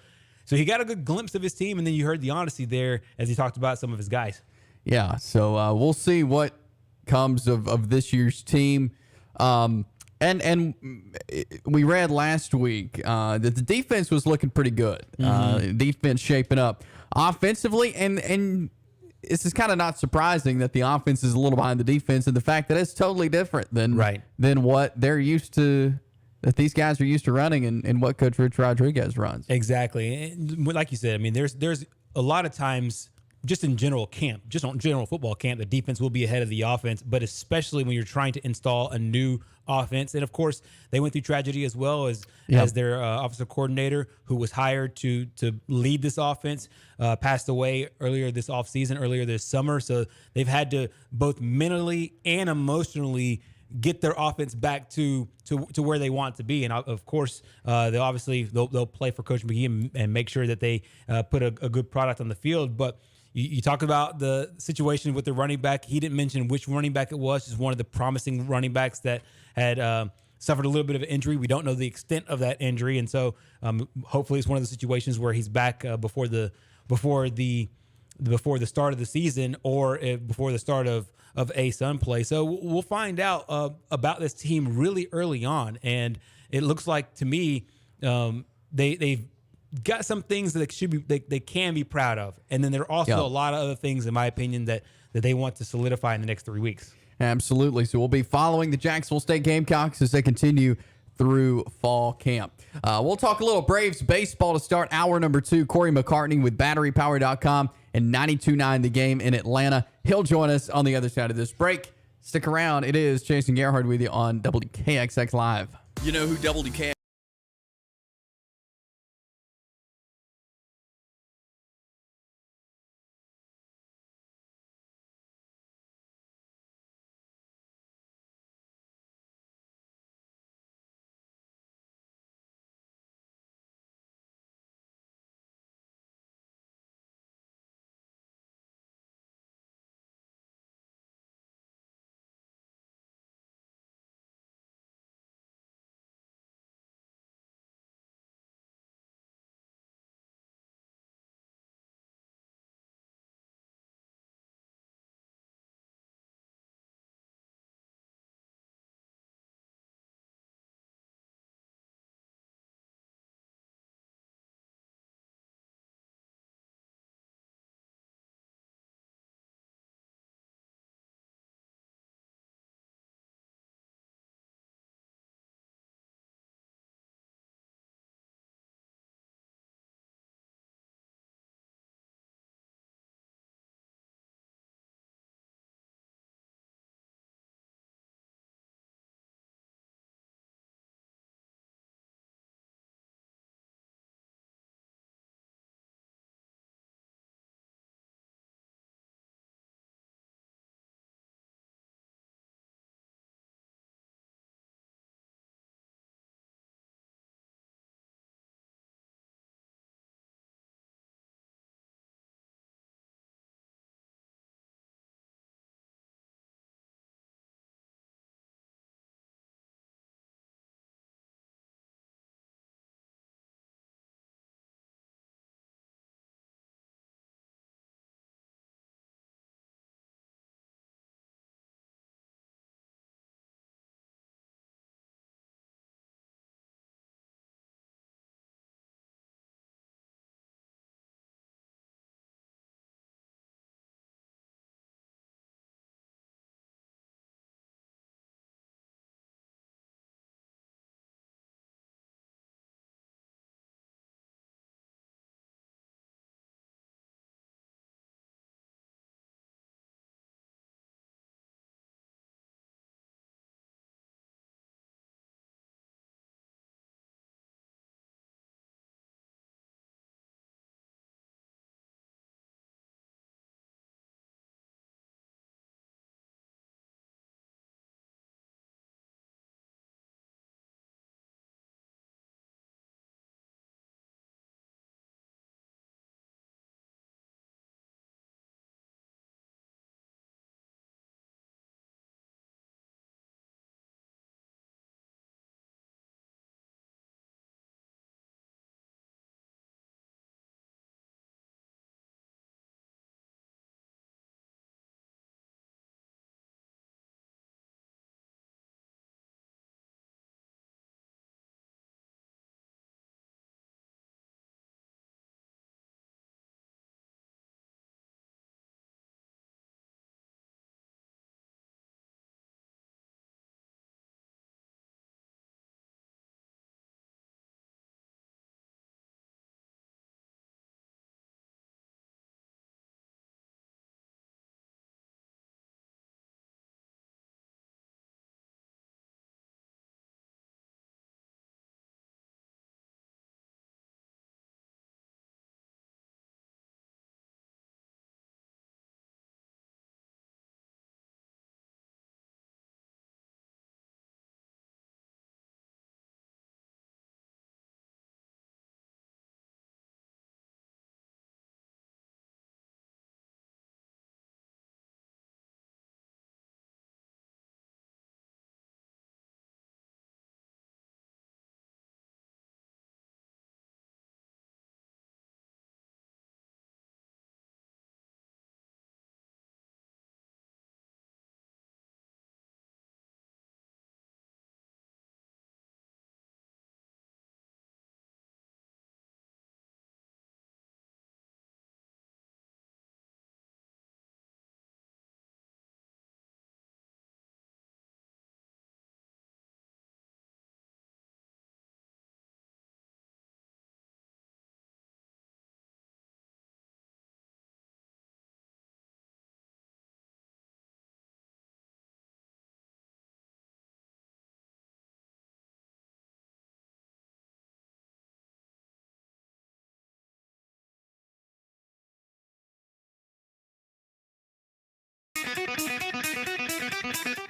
he got a good glimpse of his team, and then you heard the honesty there as he talked about some of his guys. Yeah, so we'll see what comes of this year's team. And we read last week that the defense was looking pretty good. Defense shaping up offensively, and this is kind of not surprising that the offense is a little behind the defense, and the fact that it's totally different than what they're used to, that these guys are used to running, and what Coach Rich Rodriguez runs. Exactly, and like you said, there's a lot of times. Just in general camp, just on general football camp, the defense will be ahead of the offense, but especially when you're trying to install a new offense. And of course, they went through tragedy as well as their offensive coordinator, who was hired to lead this offense, passed away earlier this summer. So they've had to both mentally and emotionally get their offense back to where they want to be. And of course, they'll play for Coach McGee and make sure that they put a good product on the field. But you talk about the situation with the running back. He didn't mention which running back it was. Just one of the promising running backs that had suffered a little bit of an injury. We don't know the extent of that injury, and so hopefully it's one of the situations where he's back before the start of the season or before the start of A-Sun play. So we'll find out about this team really early on, and it looks like to me they've got some things that they can be proud of, and then there are also a lot of other things, in my opinion, that they want to solidify in the next 3 weeks. Absolutely. So we'll be following the Jacksonville State Gamecocks as they continue through fall camp. We'll talk a little Braves baseball to start hour number 2. Corey McCartney with BatteryPower.com and 92.9 The Game in Atlanta. He'll join us on the other side of this break. Stick around. It is Jason Gerhard with you on WKXX Live. You know who WKXX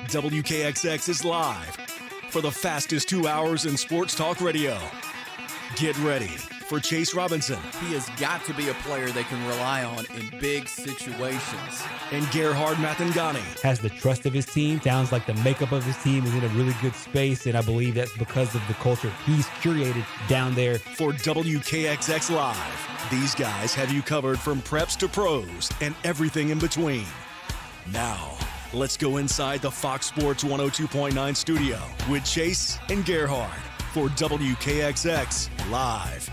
WKXX is live for the fastest 2 hours in sports talk radio. Get ready for Chase Robinson He has got to be a player they can rely on in big situations. and Gerhard Mathangani Has the trust of his team. Sounds like the makeup of his team is in a really good space, and I believe that's because of the culture he's curated down there. for WKXX Live. These guys have you covered from preps to pros and everything in between. Now, let's go inside the Fox Sports 102.9 studio with Chase and Gerhard for WKXX Live.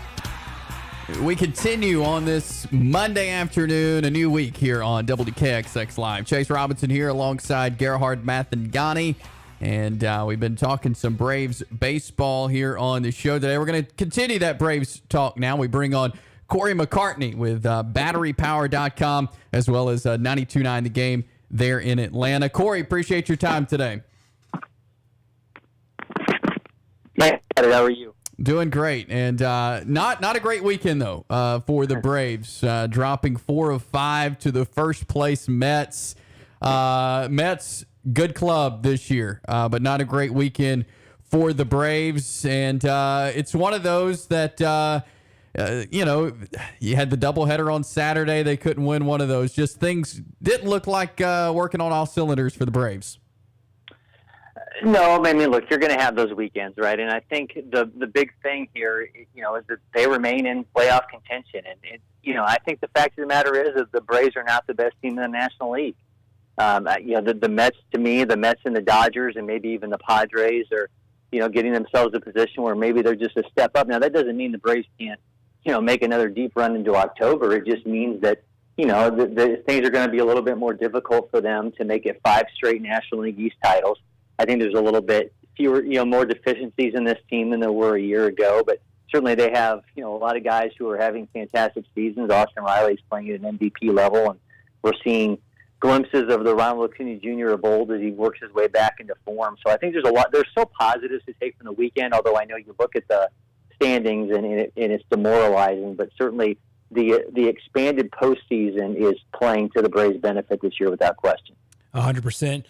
We continue on this Monday afternoon, a new week here on WKXX Live. Chase Robinson here alongside Gerhard Mathangani. And we've been talking some Braves baseball here on the show today. We're going to continue that Braves talk now. We bring on Corey McCartney with BatteryPower.com as well as 92.9 The Game there in Atlanta. Corey, appreciate your time today. Hey, how are you? Doing great, and not a great weekend though for the Braves, dropping 4 of 5 to the first place Mets. Mets, good club this year, but not a great weekend for the Braves, and it's one of those that you had the doubleheader on Saturday. They couldn't win one of those. Just things didn't look like working on all cylinders for the Braves. No, I mean, look, you're going to have those weekends, right? And I think the big thing here, is that they remain in playoff contention. And I think the fact of the matter is that the Braves are not the best team in the National League. The Mets, to me, the Mets and the Dodgers and maybe even the Padres are, getting themselves in a position where maybe they're just a step up. Now, that doesn't mean the Braves can't, make another deep run into October. It just means that, the things are going to be a little bit more difficult for them to make it 5 straight National League East titles. I think there's a little bit fewer, more deficiencies in this team than there were a year ago. But certainly they have, a lot of guys who are having fantastic seasons. Austin Riley's playing at an MVP level, and we're seeing glimpses of the Ronald Acuna Jr. of old as he works his way back into form. So I think there's still positives to take from the weekend, although I know you look at the standings and it's demoralizing. But certainly the expanded postseason is playing to the Braves' benefit this year without question. 100%.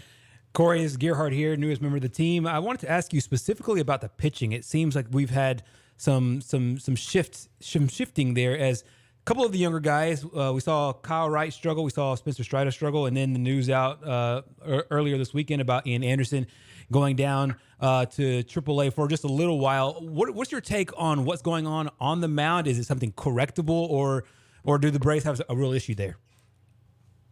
Corey, is Gerhard here, newest member of the team. I wanted to ask you specifically about the pitching. It seems like we've had some shifting there as a couple of the younger guys. We saw Kyle Wright struggle. We saw Spencer Strider struggle. And then the news out earlier this weekend about Ian Anderson going down to AAA for just a little while. What's your take on what's going on the mound? Is it something correctable, or do the Braves have a real issue there?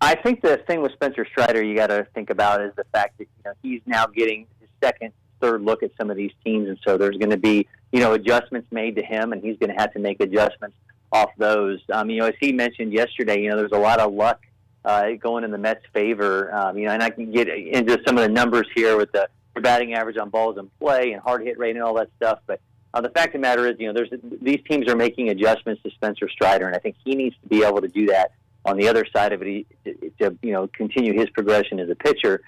I think the thing with Spencer Strider you got to think about is the fact that he's now getting his second, third look at some of these teams, and so there's going to be adjustments made to him, and he's going to have to make adjustments off those. As he mentioned yesterday, there's a lot of luck going in the Mets' favor. And I can get into some of the numbers here with the batting average on balls in play and hard hit rate and all that stuff, but the fact of the matter is, these teams are making adjustments to Spencer Strider, and I think he needs to be able to do that on the other side of it to continue his progression as a pitcher.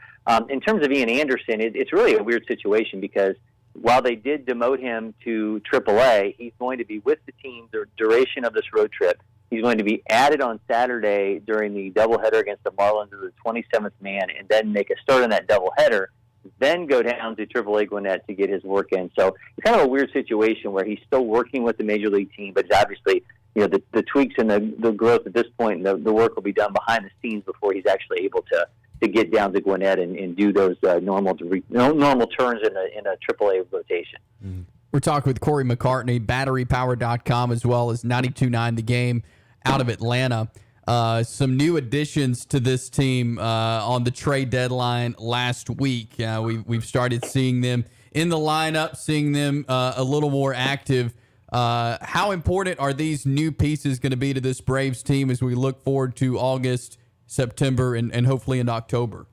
In terms of Ian Anderson, it's really a weird situation because while they did demote him to AAA, he's going to be with the team the duration of this road trip. He's going to be added on Saturday during the doubleheader against the Marlins as the 27th man and then make a start on that doubleheader, then go down to AAA Gwinnett to get his work in. So it's kind of a weird situation where he's still working with the Major League team, but it's obviously the tweaks and the growth at this point, the work will be done behind the scenes before he's actually able to get down to Gwinnett and do those normal turns in a AAA rotation. Mm-hmm. We're talking with Corey McCartney, BatteryPower.com, as well as 92.9 The Game out of Atlanta. Some new additions to this team on the trade deadline last week. We've started seeing them in the lineup, seeing them a little more active. How important are these new pieces going to be to this Braves team as we look forward to August, September, and hopefully in October?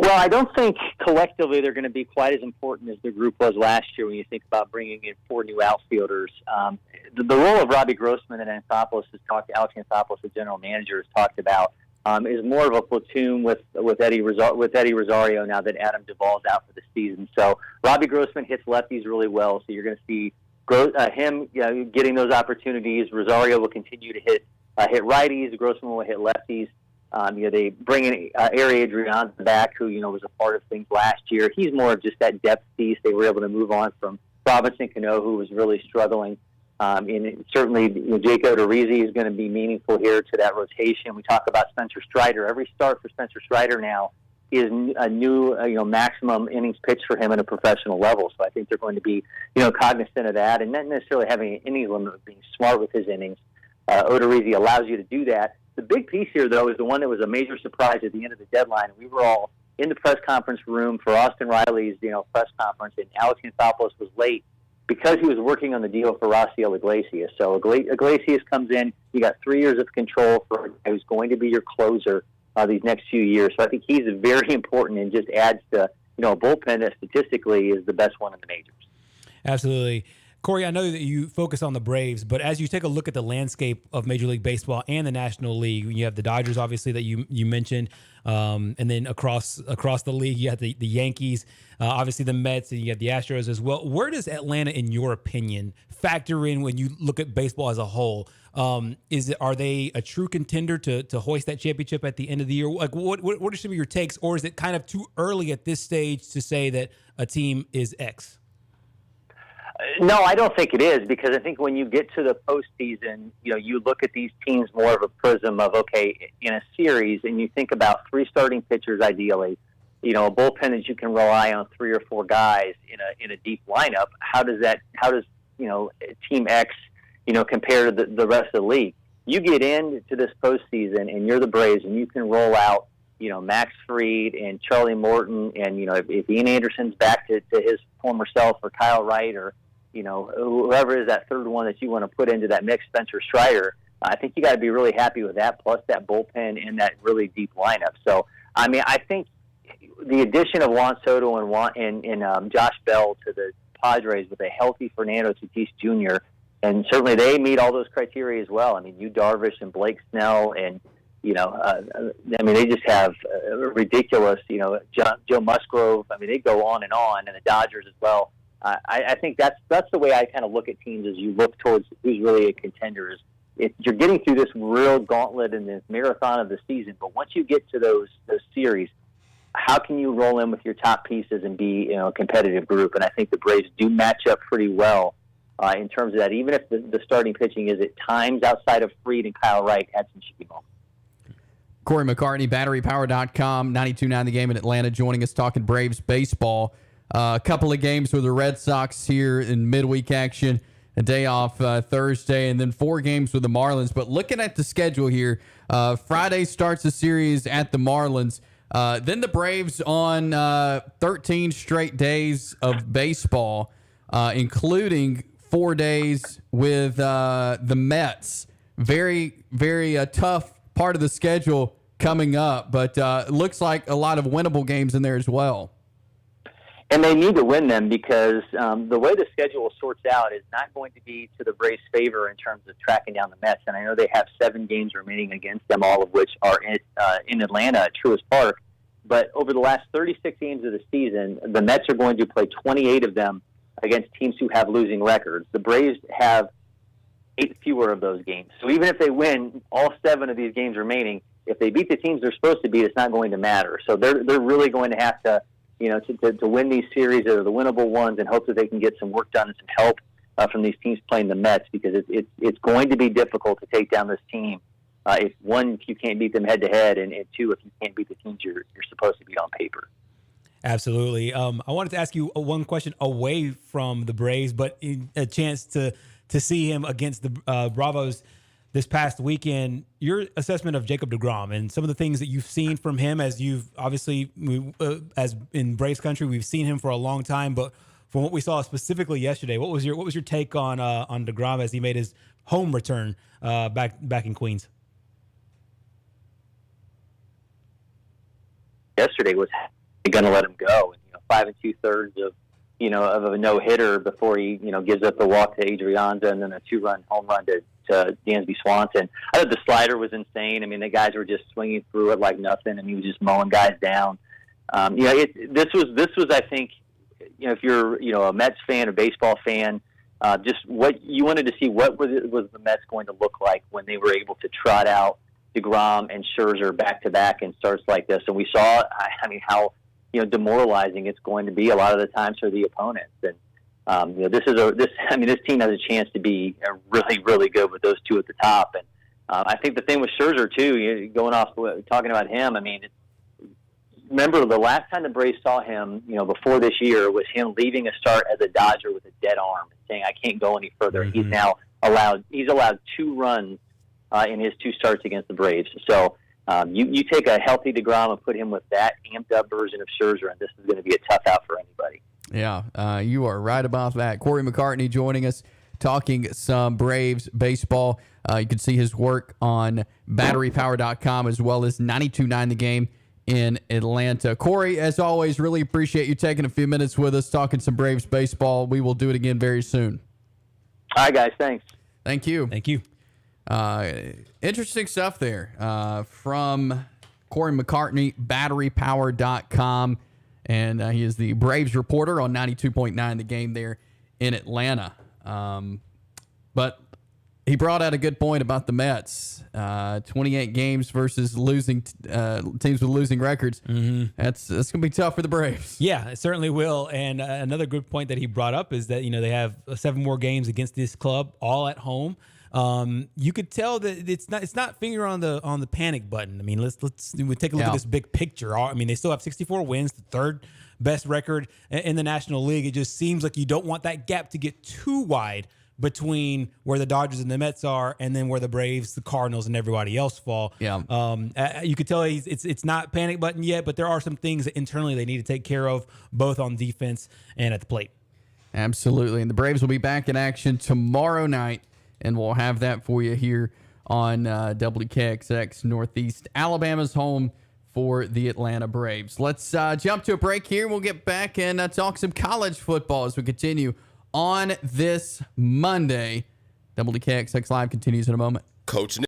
Well, I don't think collectively they're going to be quite as important as the group was last year when you think about bringing in 4 new outfielders. The role of Robbie Grossman and Alex Anthopoulos, the general manager, has talked about is more of a platoon with Eddie Rosario now that Adam Duvall's out for the season. So Robbie Grossman hits lefties really well, so you're going to see him getting those opportunities. Rosario will continue to hit righties. Grossman will hit lefties. They bring in Ari Adrianza back, who, was a part of things last year. He's more of just that depth piece. They were able to move on from Robinson Cano, who was really struggling. And certainly, Jake Odorizzi is going to be meaningful here to that rotation. We talk about Spencer Strider. Every start for Spencer Strider now is a new, maximum innings pitched for him at a professional level. So I think they're going to be, cognizant of that and not necessarily having an innings limit, but being smart with his innings. Odorizzi allows you to do that. The big piece here, though, is the one that was a major surprise at the end of the deadline. We were all in the press conference room for Austin Riley's, press conference, and Alex Anthopoulos was late because he was working on the deal for Raciel Iglesias. So Iglesias comes in. You got 3 years of control for a guy who's going to be your closer these next few years. So I think he's very important and just adds to, a bullpen that statistically is the best one in the majors. Absolutely. Corey, I know that you focus on the Braves, but as you take a look at the landscape of Major League Baseball and the National League, you have the Dodgers, obviously, that you mentioned, and then across the league, you have the Yankees, obviously the Mets, and you have the Astros as well. Where does Atlanta, in your opinion, factor in when you look at baseball as a whole? Are they a true contender to hoist that championship at the end of the year? Like, what are some of your takes, or is it kind of too early at this stage to say that a team is X? No, I don't think it is, because I think when you get to the postseason, you look at these teams more of a prism of, okay, in a series, and you think about 3 starting pitchers ideally, a bullpen that you can rely on 3 or 4 guys in a deep lineup. How does Team X, compare to the rest of the league? You get into this postseason and you're the Braves, and you can roll out, Max Fried and Charlie Morton, and if Ian Anderson's back to his former self, or Kyle Wright, or whoever is that third one that you want to put into that mix, Spencer Strider, I think you got to be really happy with that, plus that bullpen and that really deep lineup. So, I think the addition of Juan Soto and Josh Bell to the Padres with a healthy Fernando Tatis Jr., and certainly they meet all those criteria as well. Yu Darvish and Blake Snell, and they just have ridiculous, Joe Musgrove. They go on, and the Dodgers as well. I think that's the way I kind of look at teams as you look towards who's really a contender. You're getting through this real gauntlet and this marathon of the season, but once you get to those series, how can you roll in with your top pieces and be a competitive group? And I think the Braves do match up pretty well in terms of that. Even if the starting pitching is at times outside of Fried and Kyle Wright, had some shaky moments. Corey McCartney, BatteryPower.com, 92.9 The Game in Atlanta, joining us talking Braves baseball. A couple of games with the Red Sox here in midweek action, a day off Thursday, and then 4 games with the Marlins. But looking at the schedule here, Friday starts the series at the Marlins. Then the Braves on 13 straight days of baseball, including 4 days with the Mets. Very, very tough part of the schedule coming up, but it looks like a lot of winnable games in there as well. And they need to win them, because the way the schedule sorts out is not going to be to the Braves' favor in terms of tracking down the Mets. And I know they have 7 games remaining against them, all of which are in Atlanta at Truist Park. But over the last 36 games of the season, the Mets are going to play 28 of them against teams who have losing records. The Braves have 8 fewer of those games. So even if they win all 7 of these games remaining, if they beat the teams they're supposed to beat, it's not going to matter. So they're really going to have to, to win these series that are the winnable ones, and hope that they can get some work done and some help from these teams playing the Mets, because it's going to be difficult to take down this team. If you can't beat them head to head, and 2, if you can't beat the teams you're supposed to beat on paper. Absolutely. I wanted to ask you one question away from the Braves, but a chance to see him against the Bravos this past weekend. Your assessment of Jacob deGrom and some of the things that you've seen from him, as you've obviously, as in Braves country, we've seen him for a long time, but from what we saw specifically yesterday, what was your take on deGrom as he made his home return back in Queens? Yesterday was going to let him go, and 5 2/3 of a no hitter before he gives up the walk to Adrianza, and then a 2-run home run to Dansby Swanson. I thought the slider was insane. The guys were just swinging through it like nothing, and he was just mowing guys down. This was I think, if you're a Mets fan, a baseball fan, just what you wanted to see, what was the Mets going to look like when they were able to trot out DeGrom and Scherzer back to back in starts like this, and we saw, I mean, how demoralizing it's going to be a lot of the times for the opponents. And this team has a chance to be really, really good with those two at the top. And I think the thing with Scherzer too, talking about him, I mean, remember the last time the Braves saw him, before this year, was him leaving a start as a Dodger with a dead arm and saying, "I can't go any further." Mm-hmm. He's now allowed 2 runs in his 2 starts against the Braves. So you take a healthy DeGrom and put him with that amped up version of Scherzer, and this is going to be a tough out for anybody. Yeah, you are right about that. Corey McCartney joining us, talking some Braves baseball. You can see his work on batterypower.com as well as 92.9 The Game in Atlanta. Corey, as always, really appreciate you taking a few minutes with us, talking some Braves baseball. We will do it again very soon. All right, guys. Thanks. Thank you. Thank you. Interesting stuff there from Corey McCartney, batterypower.com. And he is the Braves reporter on 92.9 The Game there in Atlanta. But he brought out a good point about the Mets. 28 games versus losing teams with losing records. Mm-hmm. That's going to be tough for the Braves. Yeah, it certainly will. And another good point that he brought up is that they have 7 more games against this club, all at home. You could tell that it's not finger on the panic button. I mean, let's take a look at this big picture. I mean, they still have 64 wins, the 3rd best record in the National League. It just seems like you don't want that gap to get too wide between where the Dodgers and the Mets are, and then where the Braves, the Cardinals, and everybody else fall. Yeah. You could tell it's not panic button yet, but there are some things that internally they need to take care of, both on defense and at the plate. Absolutely. And the Braves will be back in action tomorrow night, and we'll have that for you here on WKXX Northeast, Alabama's home for the Atlanta Braves. Let's jump to a break here. We'll get back and talk some college football as we continue on this Monday. WKXX Live continues in a moment. Coach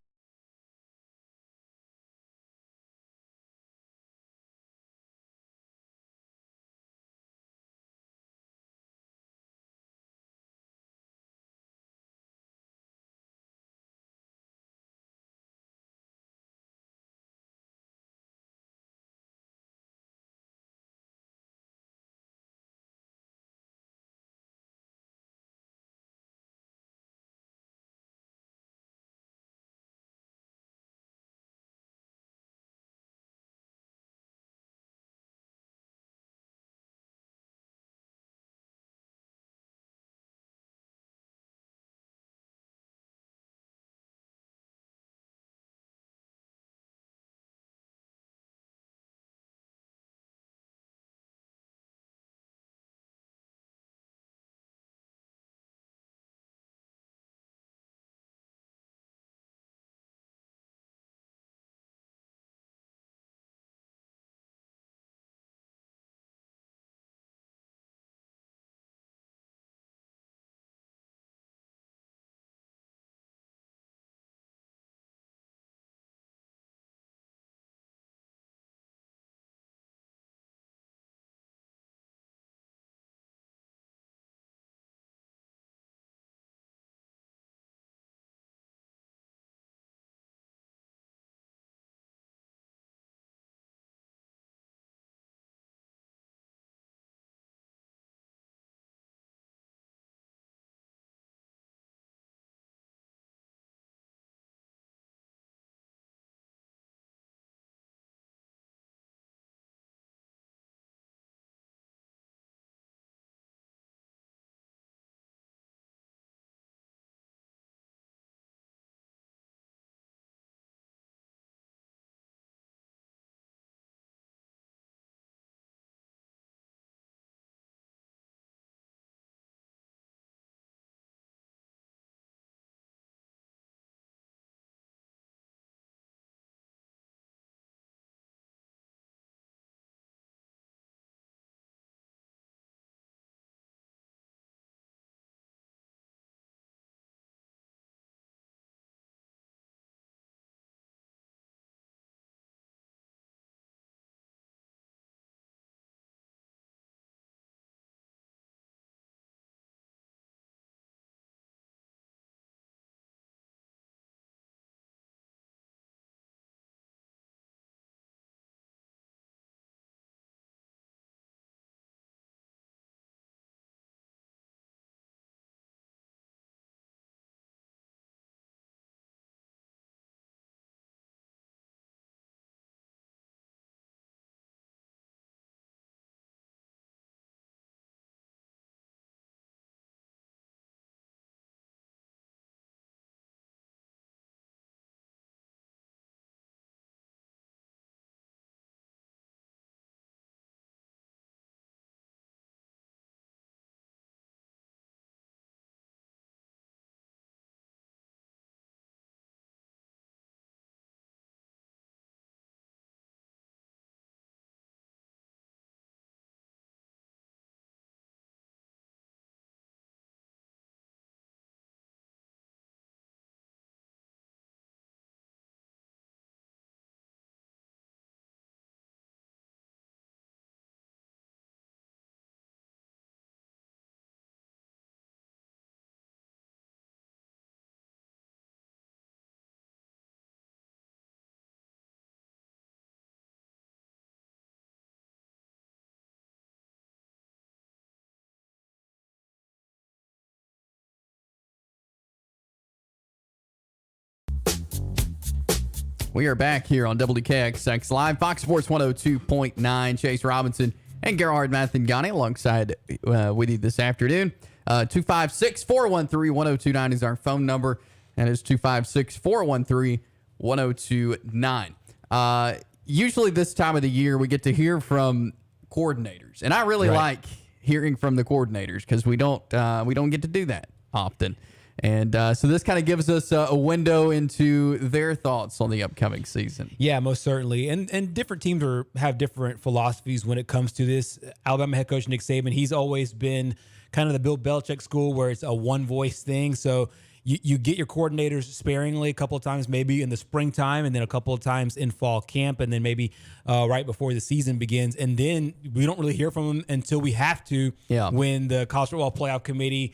We are back here on WKXX Live, Fox Sports 102.9. Chase Robinson and Gerhard Mathangani alongside with you this afternoon. 256-413-1029 is our phone number, and it's 256-413-1029. Usually this time of the year, we get to hear from coordinators, and I really like hearing from the coordinators because we don't get to do that often. And so this kind of gives us a window into their thoughts on the upcoming season. Yeah, most certainly. And different teams have different philosophies when it comes to this. Alabama head coach Nick Saban, he's always been kind of the Bill Belichick school where it's a one-voice thing. So you get your coordinators sparingly a couple of times, maybe in the springtime, and then a couple of times in fall camp, and then maybe right before the season begins. And then we don't really hear from them until we have to when the College Football Playoff Committee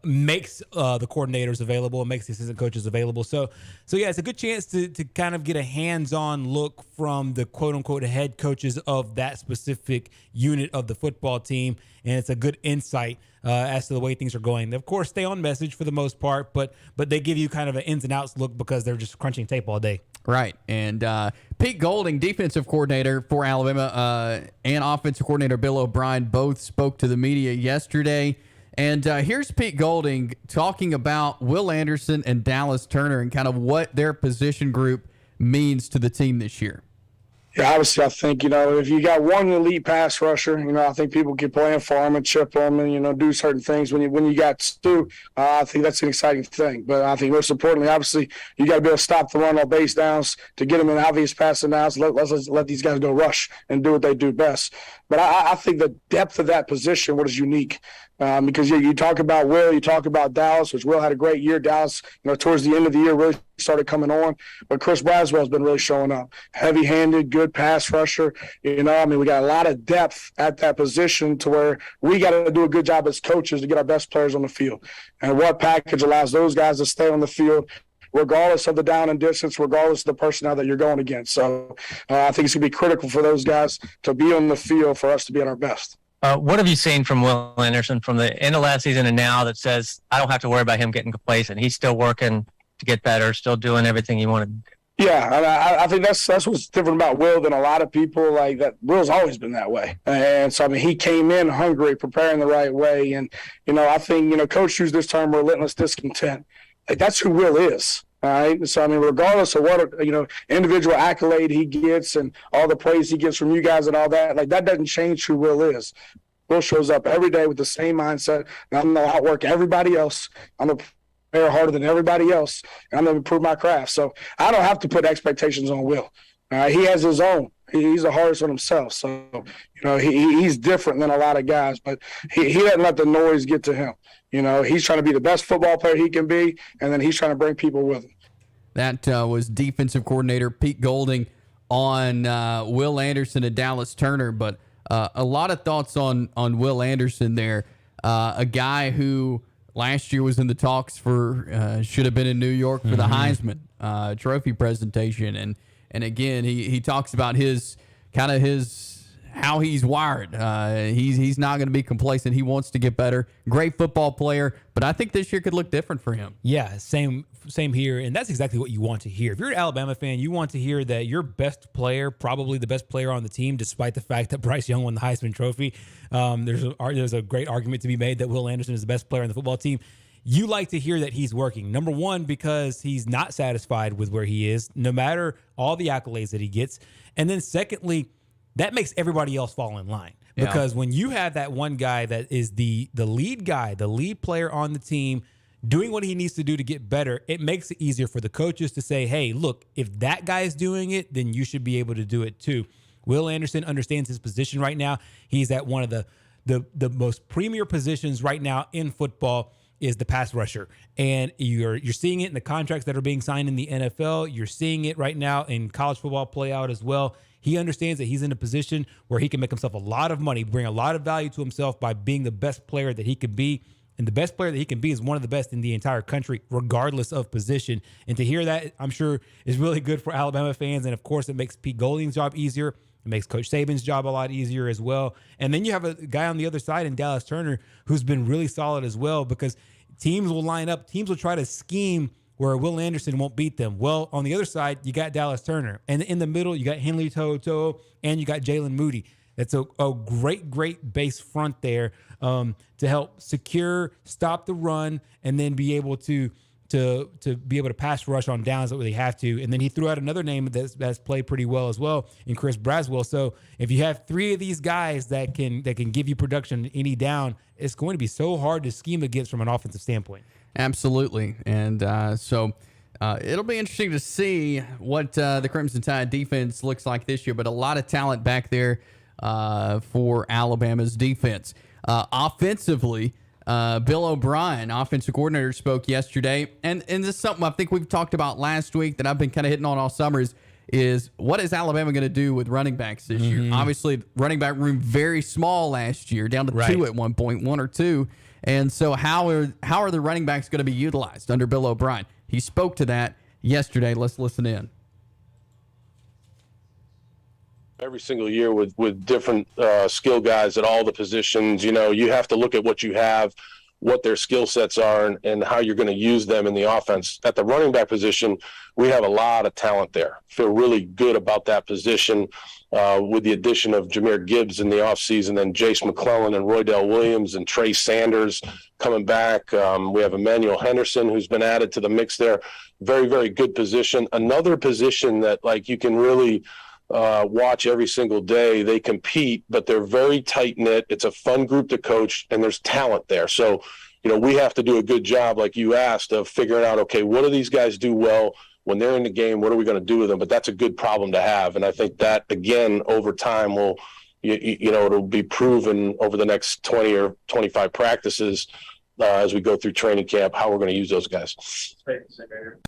makes the coordinators available and makes the assistant coaches available. So yeah, it's a good chance to kind of get a hands-on look from the quote-unquote head coaches of that specific unit of the football team, and it's a good insight as to the way things are going. They, of course, stay on message for the most part, but they give you kind of an ins and outs look because they're just crunching tape all day. Right. And Pete Golding, defensive coordinator for Alabama, and offensive coordinator Bill O'Brien both spoke to the media yesterday. And here's Pete Golding talking about Will Anderson and Dallas Turner and kind of what their position group means to the team this year. Yeah, obviously, I think, if you got one elite pass rusher, I think people can plan for him and chip him and, do certain things. When you got two, I think that's an exciting thing. But I think most importantly, obviously, you got to be able to stop the run on base downs to get them in obvious passing downs. Let's let these guys go rush and do what they do best. But I think the depth of that position, what is unique, because you talk about Will, you talk about Dallas, which Will had a great year. Dallas, towards the end of the year really started coming on, but Chris Braswell's been really showing up. Heavy-handed, good pass rusher. We got a lot of depth at that position to where we got to do a good job as coaches to get our best players on the field. And what package allows those guys to stay on the field regardless of the down and distance, regardless of the personnel that you're going against. So I think it's going to be critical for those guys to be on the field for us to be at our best. What have you seen from Will Anderson from the end of last season and now that says, I don't have to worry about him getting complacent? He's still working to get better, still doing everything he wanted. Yeah, I think that's what's different about Will than a lot of people. Like that, Will's always been that way, and so he came in hungry, preparing the right way, and I think Coach used this term relentless discontent. Like that's who Will is. All right. So regardless of what individual accolade he gets and all the praise he gets from you guys and all that, like that doesn't change who Will is. Will shows up every day with the same mindset. I'm going to outwork everybody else. I'm going to prepare harder than everybody else, and I'm going to improve my craft. So I don't have to put expectations on Will. He has his own. He's the hardest on himself. So, he's different than a lot of guys, but he doesn't let the noise get to him. He's trying to be the best football player he can be, and then he's trying to bring people with him. That was defensive coordinator Pete Golding on Will Anderson and Dallas Turner. But a lot of thoughts on Will Anderson there, a guy who last year was in the talks for should have been in New York for the Heisman Trophy presentation. And again, he talks about his how he's wired. He's not going to be complacent. He wants to get better. Great football player, but I think this year could look different for him. Yeah, same here, and that's exactly what you want to hear. If you're an Alabama fan, you want to hear that your best player, probably the best player on the team, despite the fact that Bryce Young won the Heisman Trophy. There's a great argument to be made that Will Anderson is the best player on the football team. You like to hear that he's working. Number one, because he's not satisfied with where he is, no matter all the accolades that he gets. And then secondly, that makes everybody else fall in line. Because when you have that one guy that is the lead guy, the lead player on the team, doing what he needs to do to get better, it makes it easier for the coaches to say, hey, look, if that guy is doing it, then you should be able to do it too. Will Anderson understands his position right now. He's at one of the most premier positions right now in football, is the pass rusher. And you're seeing it in the contracts that are being signed in the NFL. You're seeing it right now in college football play out as well. He understands that he's in a position where he can make himself a lot of money, bring a lot of value to himself by being the best player that he can be. And the best player that he can be is one of the best in the entire country, regardless of position. And to hear that, I'm sure, is really good for Alabama fans. And, of course, it makes Pete Golding's job easier. It makes Coach Saban's job a lot easier as well. And then you have a guy on the other side in Dallas Turner who's been really solid as well, because teams will line up. Teams will try to scheme where Will Anderson won't beat them. Well, on the other side, you got Dallas Turner. And in the middle, you got Henley To'oTo'o, and you got Jalen Moody. It's a great base front there to help secure, stop the run, and then be able to be able to pass rush on downs that they have to. And then he threw out another name that's played pretty well as well in Chris Braswell. So if you have three of these guys that can give you production any down, it's going to be so hard to scheme against from an offensive standpoint. Absolutely. And so it'll be interesting to see what the Crimson Tide defense looks like this year, but a lot of talent back there for Alabama's defense. Offensively, Bill O'Brien, offensive coordinator, spoke yesterday, and this is something I think we've talked about last week that I've been kind of hitting on all summer is what is Alabama going to do with running backs this year? Obviously, running back room very small last year, down to two at one point, one or two. And so how are the running backs going to be utilized under Bill O'Brien? He spoke to that yesterday. Let's listen in. Every single year with different skill guys at all the positions, you have to look at what you have, what their skill sets are, and how you're going to use them in the offense. At the running back position, we have a lot of talent there. Feel really good about that position with the addition of Jahmyr Gibbs in the offseason, and Jace McClellan and Roydell Williams and Trey Sanders coming back. We have Emmanuel Henderson, who's been added to the mix there. Very, very good position. Another position that you can really watch every single day. They compete, but they're very tight knit. It's a fun group to coach, and there's talent there. So, we have to do a good job, like you asked, of figuring out, okay, what do these guys do well when they're in the game? What are we going to do with them? But that's a good problem to have. And I think that, again, over time will, it'll be proven over the next 20 or 25 practices as we go through training camp, how we're going to use those guys.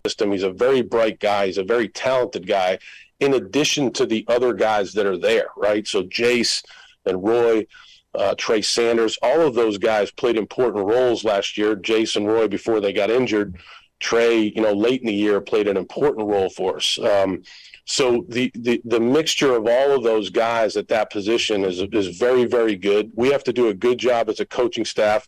He's a very bright guy. He's a very talented guy, in addition to the other guys that are there, right? So Jace and Roy, Trey Sanders, all of those guys played important roles last year. Jace and Roy before they got injured. Trey, late in the year played an important role for us. So the mixture of all of those guys at that position is very, very good. We have to do a good job as a coaching staff.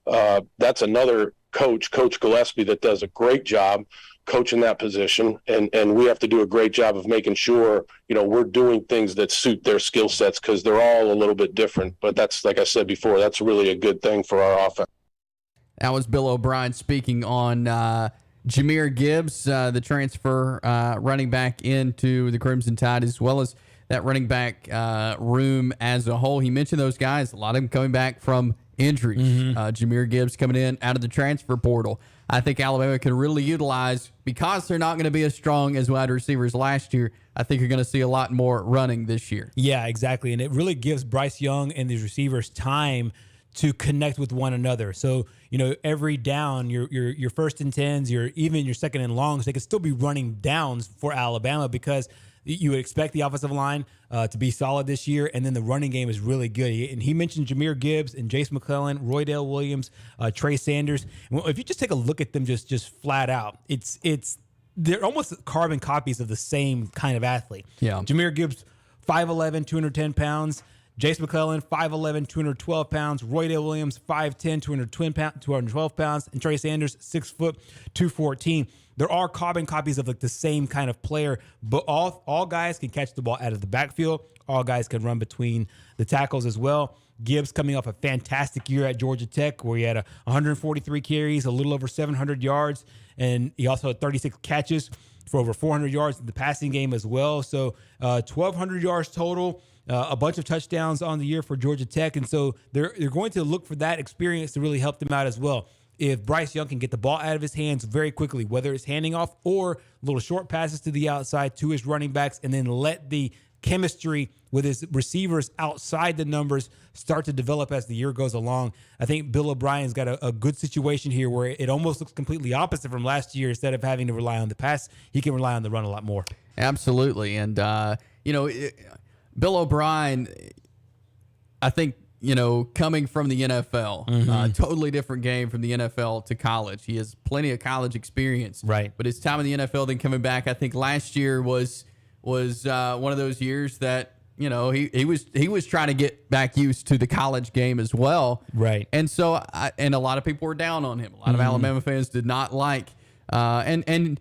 That's another coach, Coach Gillespie, that does a great job coaching that position, and we have to do a great job of making sure we're doing things that suit their skill sets, because they're all a little bit different. But that's, like I said before, that's really a good thing for our offense. That was Bill O'Brien speaking on Jahmyr Gibbs, the transfer running back into the Crimson Tide, as well as that running back room as a whole. He mentioned those guys, a lot of them coming back from injuries. Jahmyr Gibbs coming in out of the transfer portal. I think Alabama can really utilize, because they're not going to be as strong as wide receivers last year. I think you're going to see a lot more running this year. Yeah, exactly. And it really gives Bryce Young and these receivers time to connect with one another. So, every down, your first and tens, even your second and longs, they could still be running downs for Alabama, because you would expect the offensive line to be solid this year, and then the running game is really good. And he mentioned Jahmyr Gibbs and Jace McClellan, Roydell Williams, Trey Sanders. Well, if you just take a look at them just flat out, they're almost carbon copies of the same kind of athlete. Yeah. Jahmyr Gibbs, 5'11", 210 pounds. Jace McClellan, 5'11", 212 pounds. Roydell Williams, 5'10", 212 pounds. And Trey Sanders, 6 foot, 214. There are carbon copies of the same kind of player, but all guys can catch the ball out of the backfield. All guys can run between the tackles as well. Gibbs coming off a fantastic year at Georgia Tech, where he had 143 carries, a little over 700 yards, and he also had 36 catches for over 400 yards in the passing game as well. So 1,200 yards total. A bunch of touchdowns on the year for Georgia Tech. And so they're going to look for that experience to really help them out as well. If Bryce Young can get the ball out of his hands very quickly, whether it's handing off or little short passes to the outside to his running backs, and then let the chemistry with his receivers outside the numbers start to develop as the year goes along, I think Bill O'Brien's got a good situation here where it almost looks completely opposite from last year. Instead of having to rely on the pass, he can rely on the run a lot more. Absolutely. And, Bill O'Brien, I think, coming from the NFL, totally different game from the NFL to college. He has plenty of college experience. Right. But his time in the NFL, then coming back, I think last year was one of those years that, he was trying to get back used to the college game as well. Right. And so, and a lot of people were down on him. A lot of Alabama fans did not like And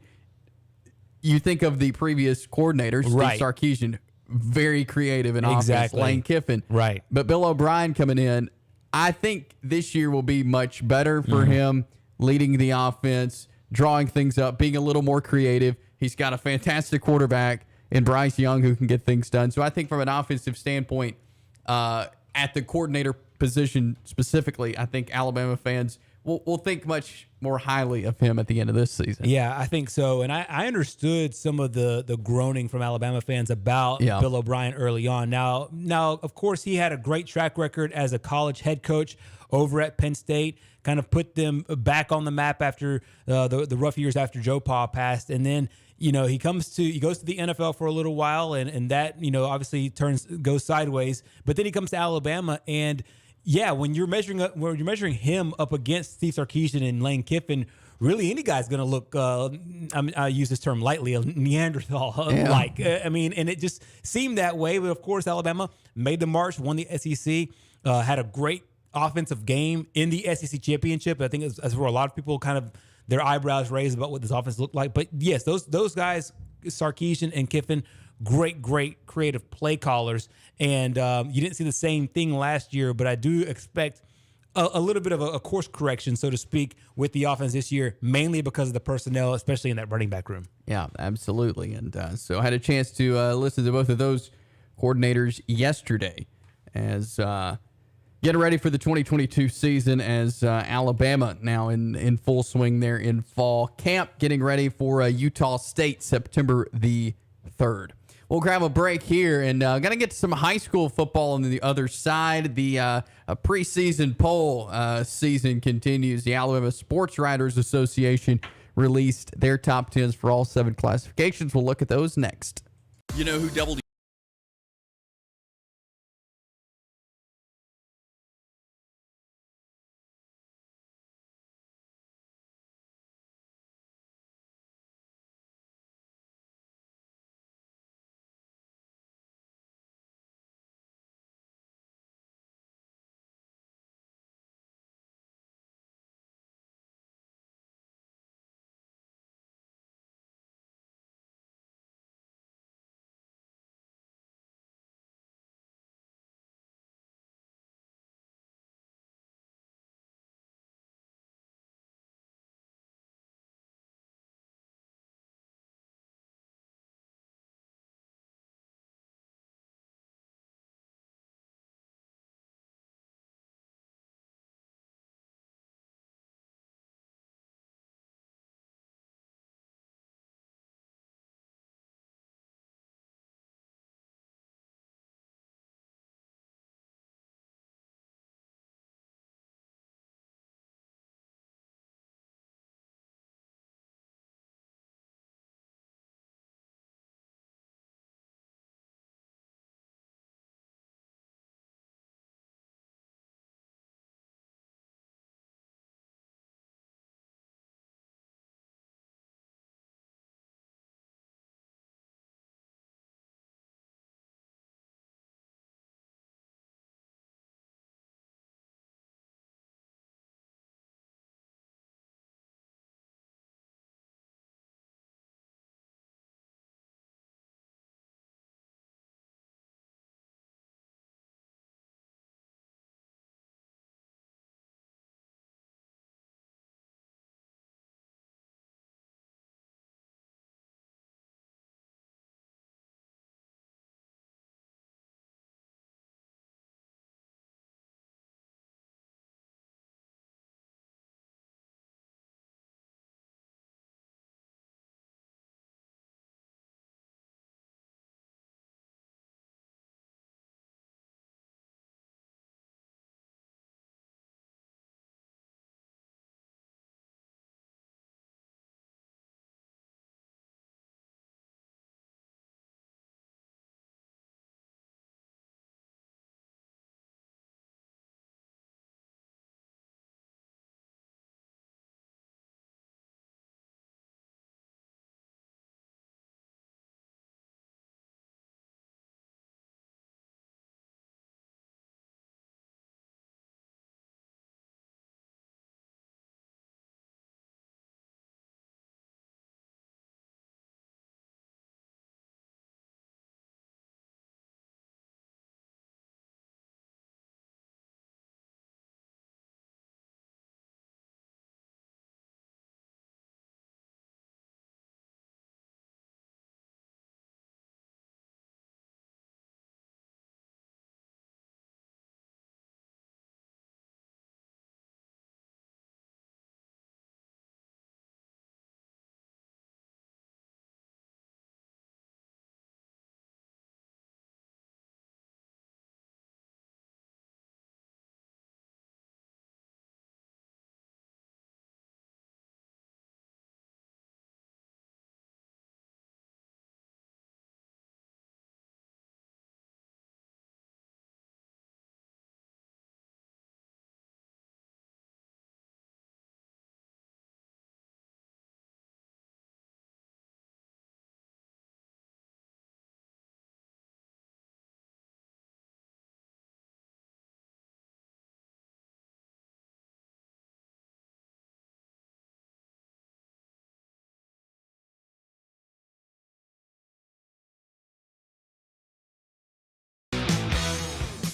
you think of the previous coordinator, Steve Right. Sarkisian, very creative in offense. Exactly. Lane Kiffin. Right. But Bill O'Brien coming in, I think this year will be much better for him, leading the offense, drawing things up, being a little more creative. He's got a fantastic quarterback in Bryce Young who can get things done. So I think from an offensive standpoint, at the coordinator position specifically, I think Alabama fans will think much more highly of him at the end of this season. Yeah, I think so. And I understood some of the groaning from Alabama fans about Bill O'Brien early on. Now, of course, he had a great track record as a college head coach over at Penn State, kind of put them back on the map after the rough years after Joe Pa passed. And then, he goes to the NFL for a little while, and that, obviously goes sideways. But then he comes to Alabama, and yeah, when you're measuring him up against Steve Sarkisian and Lane Kiffin, really any guy's going to look, I use this term lightly, a Neanderthal-like. And it just seemed that way. But of course, Alabama made the march, won the SEC, had a great offensive game in the SEC championship. I think that's where a lot of people kind of their eyebrows raised about what this offense looked like. But yes, those guys, Sarkisian and Kiffin, great creative play callers. And you didn't see the same thing last year, but I do expect a little bit of a course correction, so to speak, with the offense this year, mainly because of the personnel, especially in that running back room. Yeah, absolutely. And so I had a chance to listen to both of those coordinators yesterday as getting ready for the 2022 season, as Alabama now in full swing there in fall camp, getting ready for Utah State September the 3rd. We'll grab a break here and going to get to some high school football on the other side. The preseason poll season continues. The Alabama Sports Writers Association released their top 10s for all 7 classifications. We'll look at those next. You know who doubled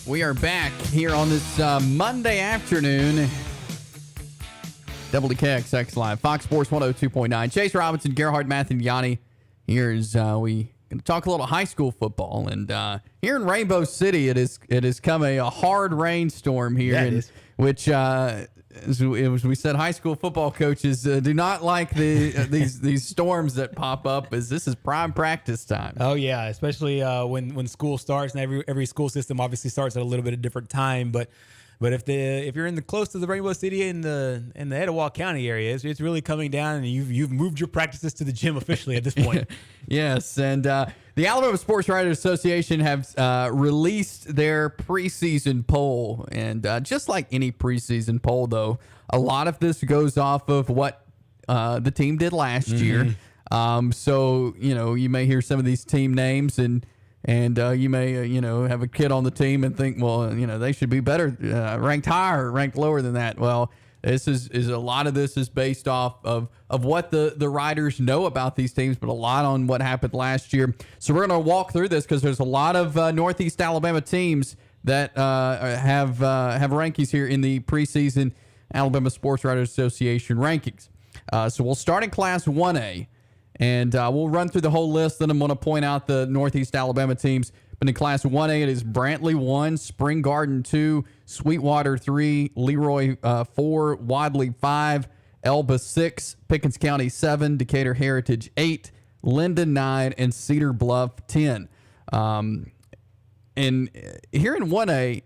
We are back here on this Monday afternoon. WKXX Live, Fox Sports 102.9. Chase Robinson, Gerhard, Mathangani. Here's we going to talk a little high school football. And here in Rainbow City, it has come a hard rainstorm here, which as we said, high school football coaches do not like these storms that pop up, as this is prime practice time. Oh yeah, especially when school starts, and every school system obviously starts at a little bit of different time. But if you're in the close to the Rainbow City in the Etowah County area, it's really coming down, and you've moved your practices to the gym officially at this point. Yes, and the Alabama Sports Writers Association have released their preseason poll, and just like any preseason poll, though, a lot of this goes off of what the team did last year. So you may hear some of these team names and you may have a kid on the team and think, well, they should be better, ranked higher, ranked lower than that. Well, this is a lot of this is based off of what the writers know about these teams, but a lot on what happened last year. So we're going to walk through this because there's a lot of Northeast Alabama teams that have rankings here in the preseason Alabama Sports Writers Association rankings. So we'll start in Class 1A. And we'll run through the whole list. Then I'm going to point out the Northeast Alabama teams. But in Class 1A, it is Brantley 1, Spring Garden 2, Sweetwater 3, Leroy 4, Wadley 5, Elba 6, Pickens County 7, Decatur Heritage 8, Linden 9, and Cedar Bluff 10. And here in 1A,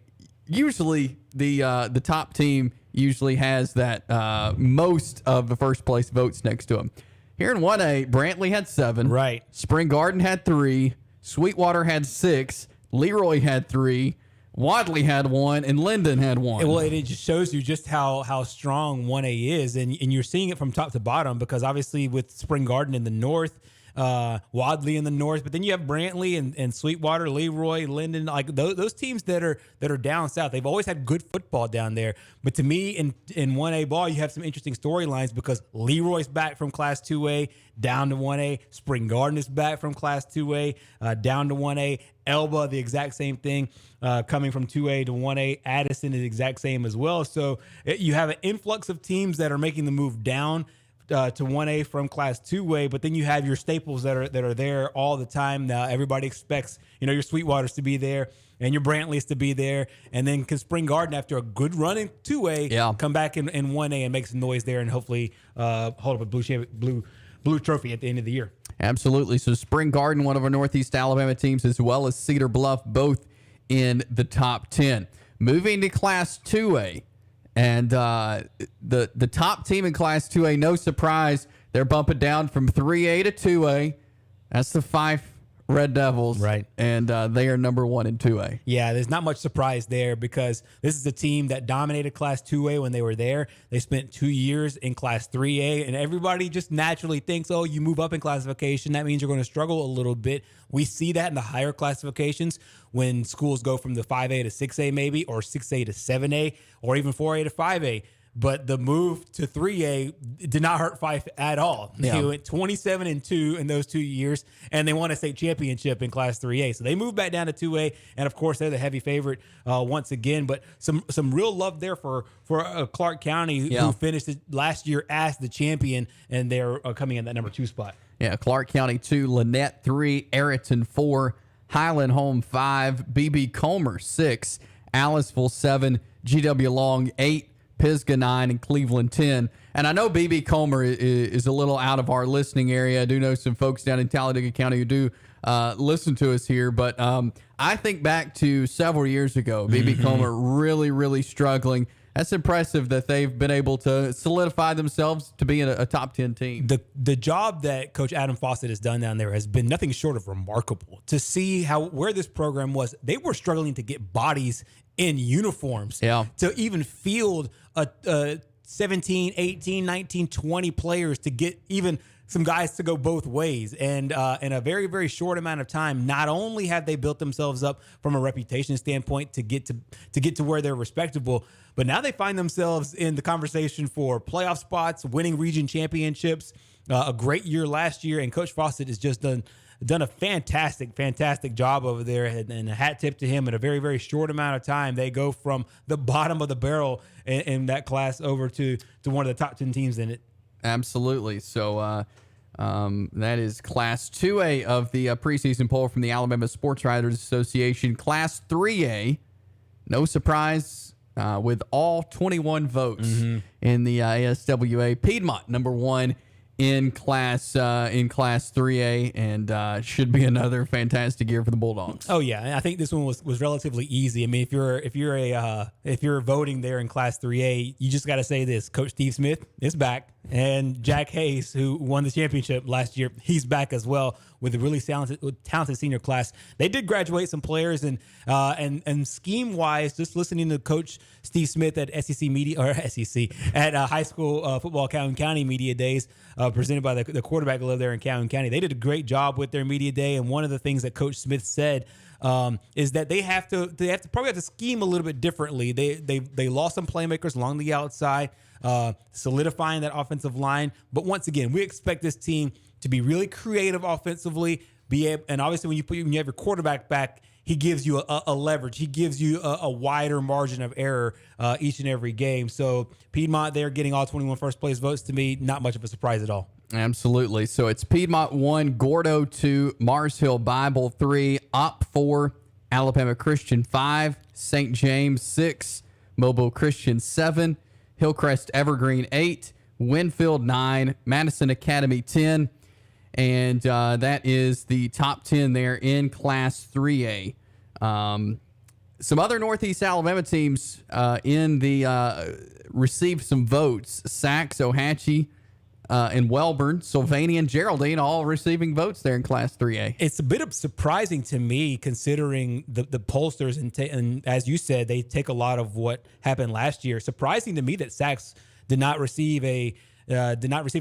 usually the top team usually has that most of the first place votes next to them. Here in 1A, Brantley had 7. Right. Spring Garden had 3. Sweetwater had 6. Leroy had 3. Wadley had 1. And Linden had 1. Well, it just shows you just how strong 1A is. And you're seeing it from top to bottom because obviously with Spring Garden in the north, Wadley in the north, but then you have Brantley and Sweetwater, Leroy, Linden, like those teams that are down south. They've always had good football down there. But to me, in 1A ball, you have some interesting storylines because Leroy's back from Class 2A down to 1A. Spring Garden is back from Class 2A down to 1A. Elba, the exact same thing, coming from 2A to 1A. Addison is the exact same as well. So you have an influx of teams that are making the move down to 1A from Class 2A, but then you have your staples that are there all the time. Now everybody expects your Sweetwaters to be there and your Brantleys to be there, and then can Spring Garden after a good run in 2A come back in 1A and make some noise there and hopefully hold up a blue trophy at the end of the year. Absolutely. So Spring Garden, one of our Northeast Alabama teams, as well as Cedar Bluff, both in the top 10. Moving to Class 2A. And the top team in Class 2A, no surprise, they're bumping down from 3A to 2A. That's the Fife Red Devils. Right. And they are number 1 in 2A. Yeah, there's not much surprise there because this is a team that dominated Class 2A when they were there. They spent 2 years in Class 3A, and everybody just naturally thinks, oh, you move up in classification, that means you're going to struggle a little bit. We see that in the higher classifications when schools go from the 5A to 6A maybe, or 6A to 7A, or even 4A to 5A. But the move to 3A did not hurt Fife at all. They went 27-2 in those 2 years, and they won a state championship in Class 3A. So they moved back down to 2A, and of course they're the heavy favorite once again. But some real love there for Clark County, who finished last year as the champion, and they're coming in that number 2 spot. Yeah, Clark County 2, Lynette 3, Ariton 4, Highland Home 5, BB Comer 6, Aliceville 7, GW Long 8, Pisgah 9, and Cleveland 10. And I know BB Comer is a little out of our listening area. I do know some folks down in Talladega County who do listen to us here. But I think back to several years ago, BB Comer really, really struggling. That's impressive that they've been able to solidify themselves to be a top 10 team. The job that Coach Adam Fawcett has done down there has been nothing short of remarkable. To see where this program was, they were struggling to get bodies in uniforms to even field a 17, 18, 19, 20 players to get even some guys to go both ways. And in a very, very short amount of time, not only have they built themselves up from a reputation standpoint to get to where they're respectable, but now they find themselves in the conversation for playoff spots, winning region championships, a great year last year. And Coach Fawcett has just done done a fantastic job over there, and a hat tip to him. In a very, very short amount of time, they go from the bottom of the barrel in that class over to one of the top 10 teams in it. Absolutely. So that is Class 2A of the preseason poll from the Alabama Sports Writers Association. Class 3A, no surprise, with all 21 votes in the ASWA. Piedmont, number one in Class 3A, and should be another fantastic year for the Bulldogs. Oh yeah, I think this one was relatively easy. I mean, if you're voting there in Class 3A, you just got to say this: Coach Steve Smith is back, and Jack Hayes, who won the championship last year, he's back as well with a really talented senior class. They did graduate some players, and scheme wise, just listening to Coach Steve Smith at SEC Media or SEC at High School Football Calhoun County Media Days, presented by the quarterback who lived there in Calhoun County. They did a great job with their media day, and one of the things that Coach Smith said is that they probably have to scheme a little bit differently. They lost some playmakers along the outside, solidifying that offensive line. But once again, we expect this team to be really creative offensively. And obviously, when you have your quarterback back, he gives you a leverage. He gives you a wider margin of error each and every game. So Piedmont, they're getting all 21 first place votes. To me, not much of a surprise at all. Absolutely. So it's Piedmont 1, Gordo 2, Mars Hill Bible 3, Op 4, Alabama Christian 5, St. James 6, Mobile Christian 7, Hillcrest Evergreen 8, Winfield 9, Madison Academy 10, and that is the top 10 there in Class 3A. Some other Northeast Alabama teams received some votes. Sax, Ohatchee, and Welborn, Sylvania, and Geraldine all receiving votes there in Class 3A. It's a bit surprising to me, considering the pollsters, and as you said, they take a lot of what happened last year. Surprising to me that Sax did not receive a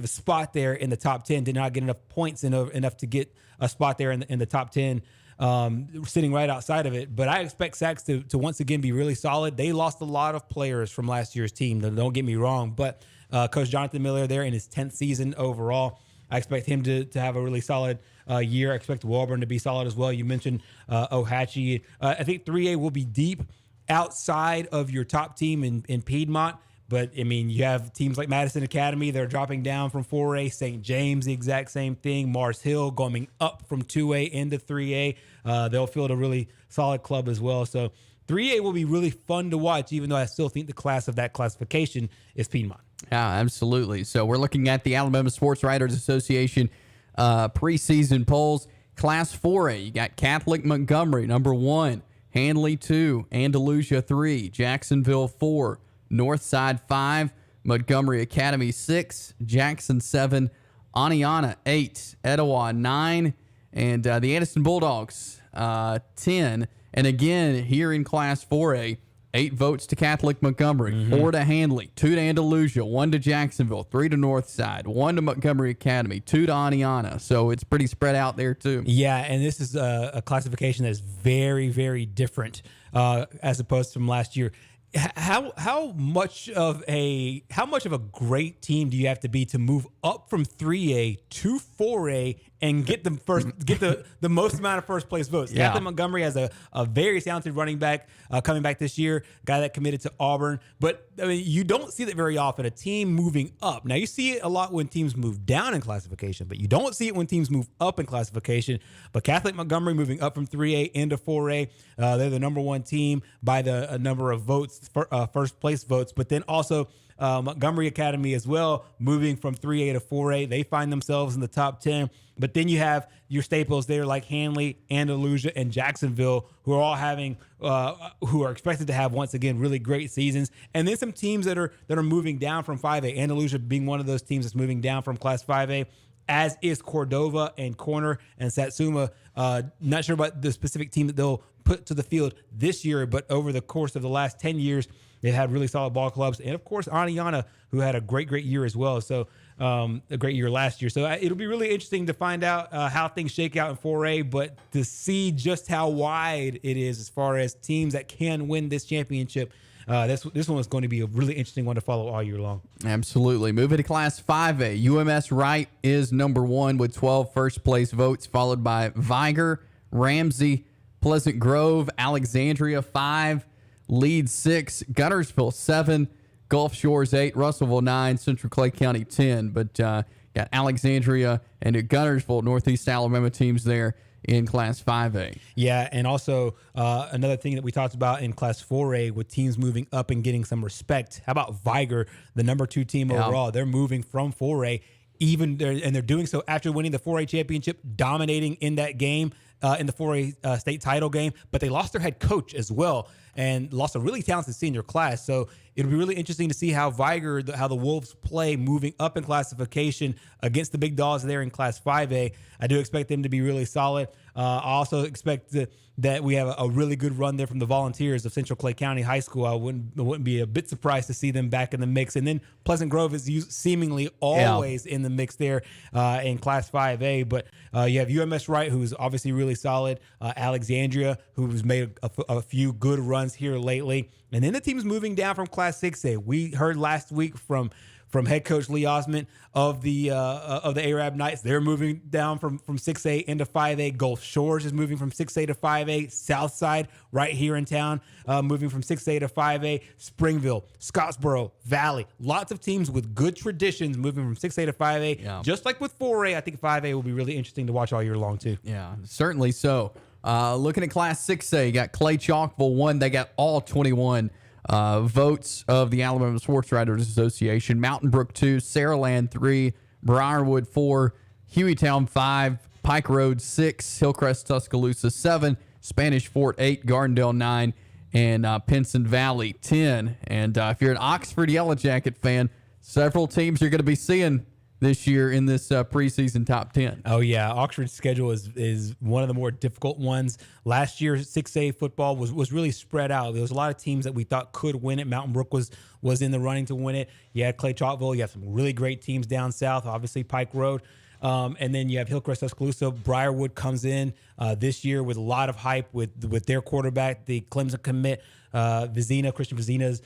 spot there in the top 10, did not get enough points enough to get a spot there in the top 10, sitting right outside of it. But I expect Sax to once again be really solid. They lost a lot of players from last year's team, don't get me wrong, but Coach Jonathan Miller there in his 10th season overall, I expect him to have a really solid year. I expect Welborn to be solid as well. You mentioned Ohatchee. I think 3A will be deep outside of your top team in Piedmont. But, I mean, you have teams like Madison Academy. They're dropping down from 4A. St. James, the exact same thing. Mars Hill going up from 2A into 3A. They'll field a really solid club as well. So 3A will be really fun to watch, even though I still think the class of that classification is Piedmont. Yeah, absolutely. So we're looking at the Alabama Sports Writers Association preseason polls. Class 4A, you got Catholic Montgomery, number 1. Handley, 2. Andalusia, 3. Jacksonville, 4. Northside 5, Montgomery Academy 6, Jackson 7, Aniana 8, Etowah 9, and the Anderson Bulldogs 10. And again, here in Class 4A, 8 votes to Catholic Montgomery, 4 to Handley, 2 to Andalusia, 1 to Jacksonville, 3 to Northside, 1 to Montgomery Academy, 2 to Aniana. So it's pretty spread out there too. Yeah, and this is a classification that is very, very different as opposed to from last year. How much of a great team do you have to be to move up from 3A to 4A and get the most amount of first place votes? Yeah. Catholic Montgomery has a very talented running back coming back this year, guy that committed to Auburn. But I mean, you don't see that very often, a team moving up. Now, you see it a lot when teams move down in classification, but you don't see it when teams move up in classification. But Catholic Montgomery moving up from 3A into 4A, they're the number 1 team by the number of votes, first place votes. But then also Montgomery Academy as well, moving from 3A to 4A. They find themselves in the top 10. But then you have your staples there like Handley, Andalusia, and Jacksonville, who are all having, who are expected to have once again really great seasons. And then some teams that are moving down from 5A. Andalusia being one of those teams that's moving down from Class 5A, as is Cordova and Corner and Satsuma. Not sure about the specific team that they'll put to the field this year, but over the course of the last 10 years, they've had really solid ball clubs. And, of course, Aniana, who had a great year as well. So a great year last year. So it'll be really interesting to find out how things shake out in 4A, but to see just how wide it is as far as teams that can win this championship this one is going to be a really interesting one to follow all year long. Absolutely. Moving to Class 5A, UMS Wright is number 1 with 12 first-place votes, followed by Viger, Ramsey, Pleasant Grove, Alexandria 5, Leeds 6, Guntersville 7, Gulf Shores 8, Russellville 9, Central Clay County 10. But got Alexandria and Guntersville, Northeast Alabama teams there in Class 5A. Yeah, and also another thing that we talked about in Class 4A with teams moving up and getting some respect. How about Viger, the number 2 team overall? They're moving from 4A, and they're doing so after winning the 4A championship, dominating in that game. In the 4A state title game, but they lost their head coach as well and lost a really talented senior class. So it'll be really interesting to see how how the Wolves play moving up in classification against the big dogs there in Class 5A. I do expect them to be really solid. I also expect that we have a really good run there from the Volunteers of Central Clay County High School. I wouldn't be a bit surprised to see them back in the mix. And then Pleasant Grove is seemingly always in the mix there in Class 5A. But you have UMS Wright, who's obviously really solid. Alexandria, who's made a few good runs here lately. And then the team's moving down from Class 6A. We heard last week from head coach Lee Osment of the Arab Knights. They're moving down from 6A into 5A. Gulf Shores is moving from 6A to 5A. Southside, right here in town, moving from 6A to 5A. Springville, Scottsboro, Valley. Lots of teams with good traditions moving from 6A to 5A. Yeah. Just like with 4A, I think 5A will be really interesting to watch all year long too. Yeah, certainly so. Looking at Class 6A, you got Clay Chalkville 1. They got all 21 votes of the Alabama Sports Writers Association. Mountain Brook 2, Saraland 3, Briarwood 4, Hueytown 5, Pike Road 6, Hillcrest Tuscaloosa 7, Spanish Fort 8, Gardendale 9, and Pinson Valley 10. And if you're an Oxford Yellow Jacket fan, several teams you're going to be seeing this year in this preseason top 10. Oh, yeah. Oxford's schedule is one of the more difficult ones. Last year, 6A football was really spread out. There was a lot of teams that we thought could win it. Mountain Brook was in the running to win it. You had Clay Chalkville. You have some really great teams down south, obviously Pike Road. And then you have Hillcrest Tuscaloosa. Briarwood comes in this year with a lot of hype with their quarterback, the Clemson commit, Christian Vizina's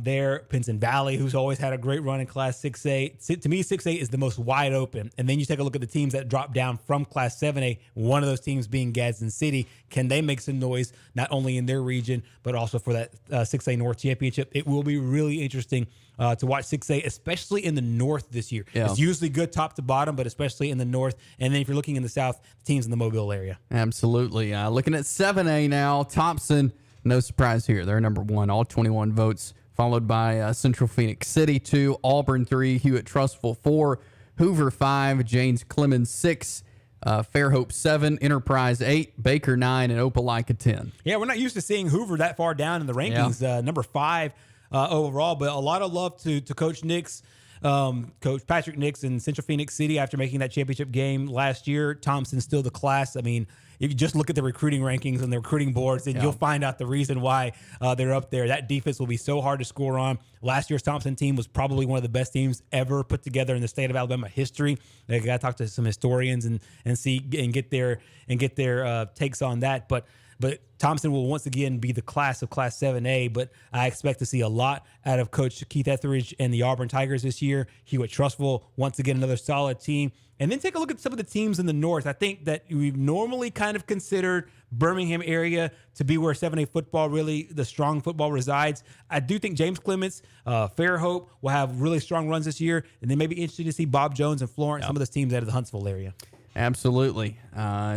there. Pinson Valley, who's always had a great run in Class 6A. To me, 6A is the most wide open. And then you take a look at the teams that drop down from Class 7A, one of those teams being Gadsden City. Can they make some noise, not only in their region, but also for that 6A North Championship? It will be really interesting to watch 6A, especially in the North this year. Yeah. It's usually good top to bottom, but especially in the North. And then if you're looking in the South, teams in the Mobile area. Absolutely. Looking at 7A now, Thompson, no surprise here. They're number 1, all 21 votes, followed by Central Phoenix City 2, Auburn 3, Hewitt Trustful 4, Hoover 5, James Clemens 6, Fairhope 7, Enterprise 8, Baker 9, and Opelika 10. Yeah, we're not used to seeing Hoover that far down in the rankings, number 5 overall, but a lot of love to Coach Nix. Coach Patrick Nix in Central Phoenix City after making that championship game last year. Thompson's still the class. I mean, if you just look at the recruiting rankings and the recruiting boards, and you'll find out the reason why they're up there. That defense will be so hard to score on. Last year's Thompson team was probably one of the best teams ever put together in the state of Alabama history. I got to talk to some historians and get their takes on that. But Thompson will once again be the class of Class 7A, but I expect to see a lot out of Coach Keith Etheridge and the Auburn Tigers this year. Hewitt Trustful, once again, another solid team. And then take a look at some of the teams in the North. I think that we've normally kind of considered Birmingham area to be where 7A football, really the strong football resides. I do think James Clements, Fairhope will have really strong runs this year. And then maybe interesting to see Bob Jones and Florence, some of those teams out of the Huntsville area. Absolutely.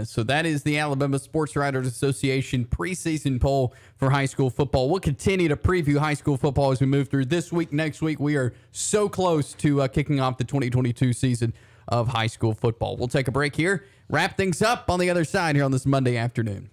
So that is the Alabama Sports Writers Association preseason poll for high school football. We'll continue to preview high school football as we move through this week, next week. We are so close to kicking off the 2022 season of high school football. We'll take a break here, wrap things up on the other side here on this Monday afternoon.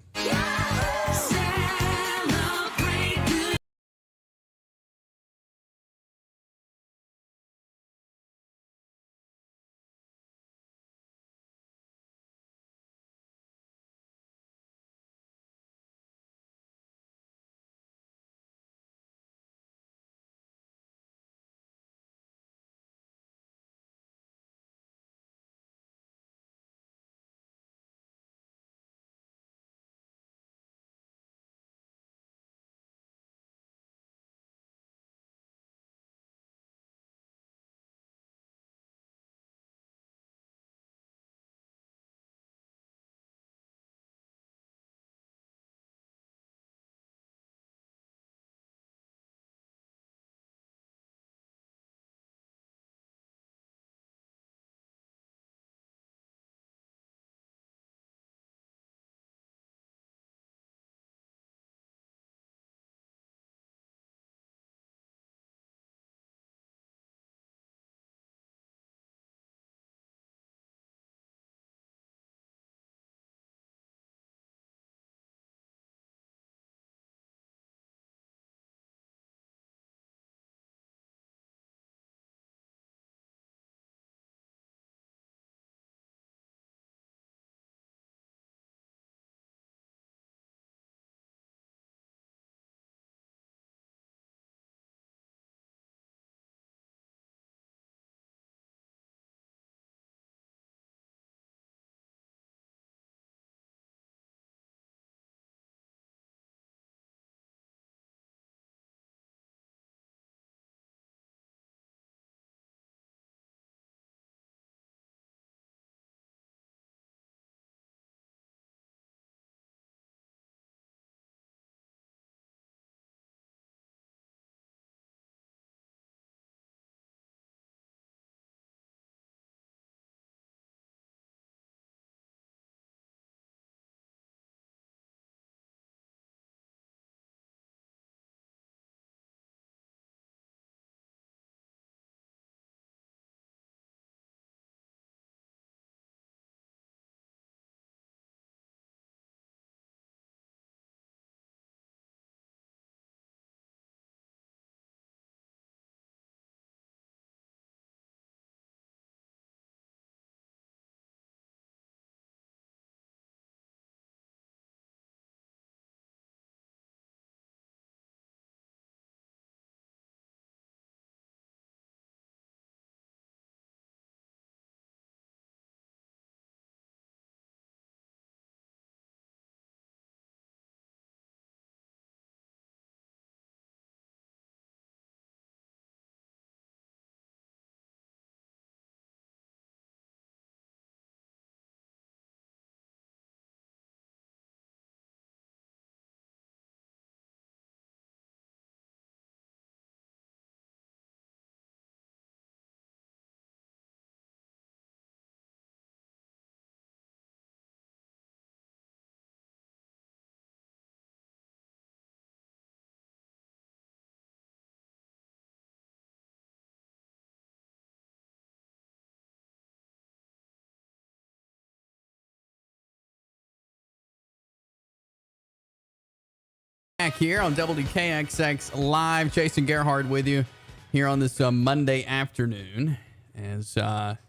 back here on WKXX Live. Jason Gerhard with you here on this Monday afternoon as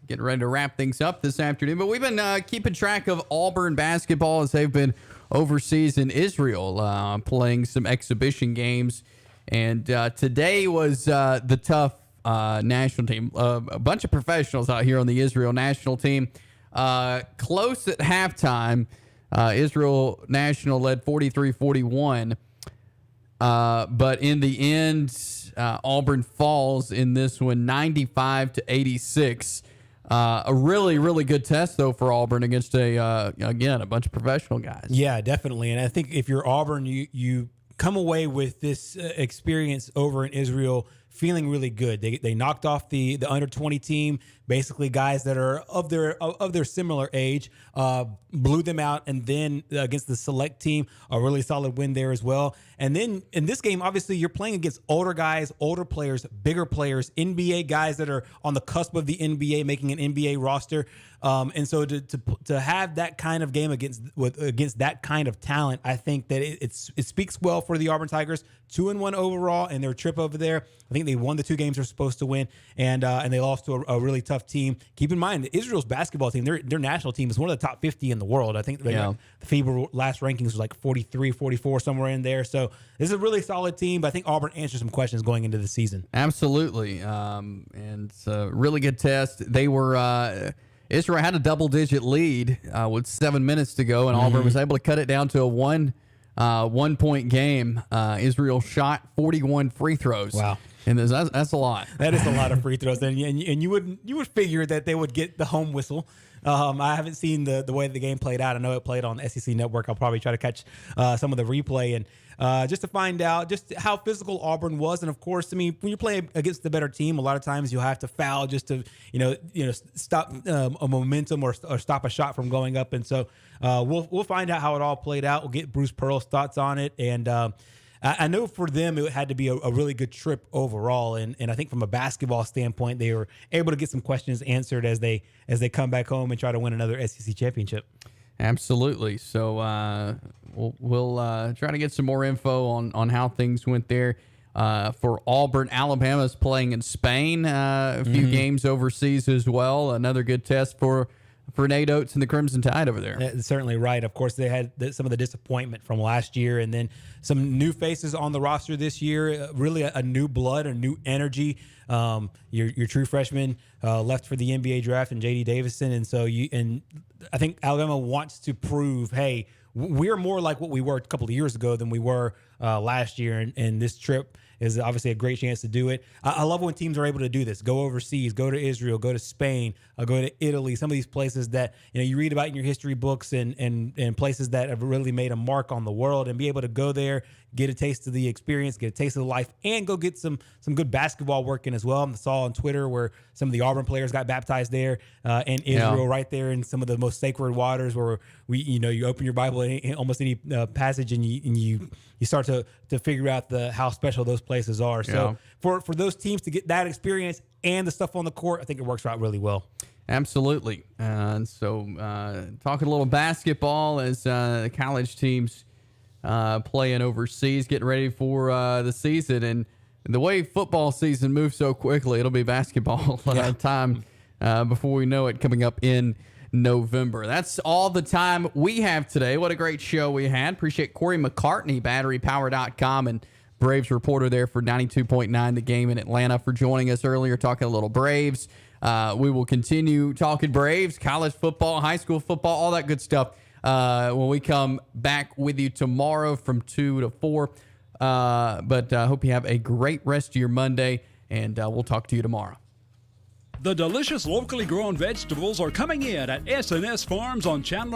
getting ready to wrap things up this afternoon. But we've been keeping track of Auburn basketball as they've been overseas in Israel playing some exhibition games. And today was the tough national team. A bunch of professionals out here on the Israel national team. Close at halftime. Israel National led 43-41. But in the end, Auburn falls in this one 95-86. A really, really good test, though, for Auburn against a bunch of professional guys. Yeah, definitely. And I think if you're Auburn, you come away with this experience over in Israel feeling really good. They knocked off the under 20 team, basically guys that are of their similar age, blew them out, and then against the select team, a really solid win there as well. And then in this game, obviously you're playing against older guys, older players, bigger players, NBA guys that are on the cusp of the NBA, making an NBA roster. And so to have that kind of game against that kind of talent, I think that it speaks well for the Auburn Tigers. 2-1 overall in their trip over there. I think they won the 2 games they're supposed to win, and they lost to a really tough team. Keep in mind, Israel's basketball team, their national team is one of the top 50 in the world. I think the FIBA last rankings was like 43, 44, somewhere in there. So this is a really solid team, but I think Auburn answered some questions going into the season. Absolutely, and it's a really good test. They were Israel had a double-digit lead with 7 minutes to go, and Auburn was able to cut it down to a one-point game. Israel shot 41 free throws. Wow. And that's a lot. That is a lot of free throws. And you would figure that they would get the home whistle. I haven't seen the way the game played out. I know it played on SEC Network. I'll probably try to catch some of the replay and just to find out just how physical Auburn was. And of course, I mean, when you play against the better team, a lot of times you'll have to foul just to stop a momentum or stop a shot from going up. And so we'll find out how it all played out. We'll get Bruce Pearl's thoughts on it. And I know for them it had to be a really good trip overall, and I think from a basketball standpoint they were able to get some questions answered as they come back home and try to win another SEC championship. Absolutely. So we'll try to get some more info on how things went there for Auburn. Alabama's playing in Spain, a few games overseas as well. Another good test for Nate Oates and the Crimson Tide over there. That's certainly right. Of course, they had some of the disappointment from last year, and then some new faces on the roster this year. Really a new blood, a new energy. Your true freshman left for the NBA draft, and J.D. Davison, and so I think Alabama wants to prove, hey, we're more like what we were a couple of years ago than we were last year, and this trip is obviously a great chance to do it. I love when teams are able to do this. Go overseas, go to Israel, go to Spain, go to Italy, some of these places that you read about in your history books and places that have really made a mark on the world, and be able to go there, get a taste of the experience, get a taste of the life, and go get some good basketball working as well. I saw on Twitter where some of the Auburn players got baptized there in Israel, right there in some of the most sacred waters where you open your Bible in almost any passage and you start to figure out how special those places are. So for those teams to get that experience and the stuff on the court, I think it works out really well. Absolutely. And so talking a little basketball as the college teams playing overseas, getting ready for the season. And the way football season moves so quickly, it'll be basketball time before we know it, coming up in November. That's all the time we have today. What a great show we had. Appreciate Corey McCartney, BatteryPower.com, and Braves reporter there for 92.9 The Game in Atlanta, for joining us earlier, talking a little Braves. We will continue talking Braves, college football, high school football, all that good stuff when we come back with you tomorrow from 2 to 4. But I hope you have a great rest of your Monday, and we'll talk to you tomorrow. The delicious locally grown vegetables are coming in at S&S Farms on Chandler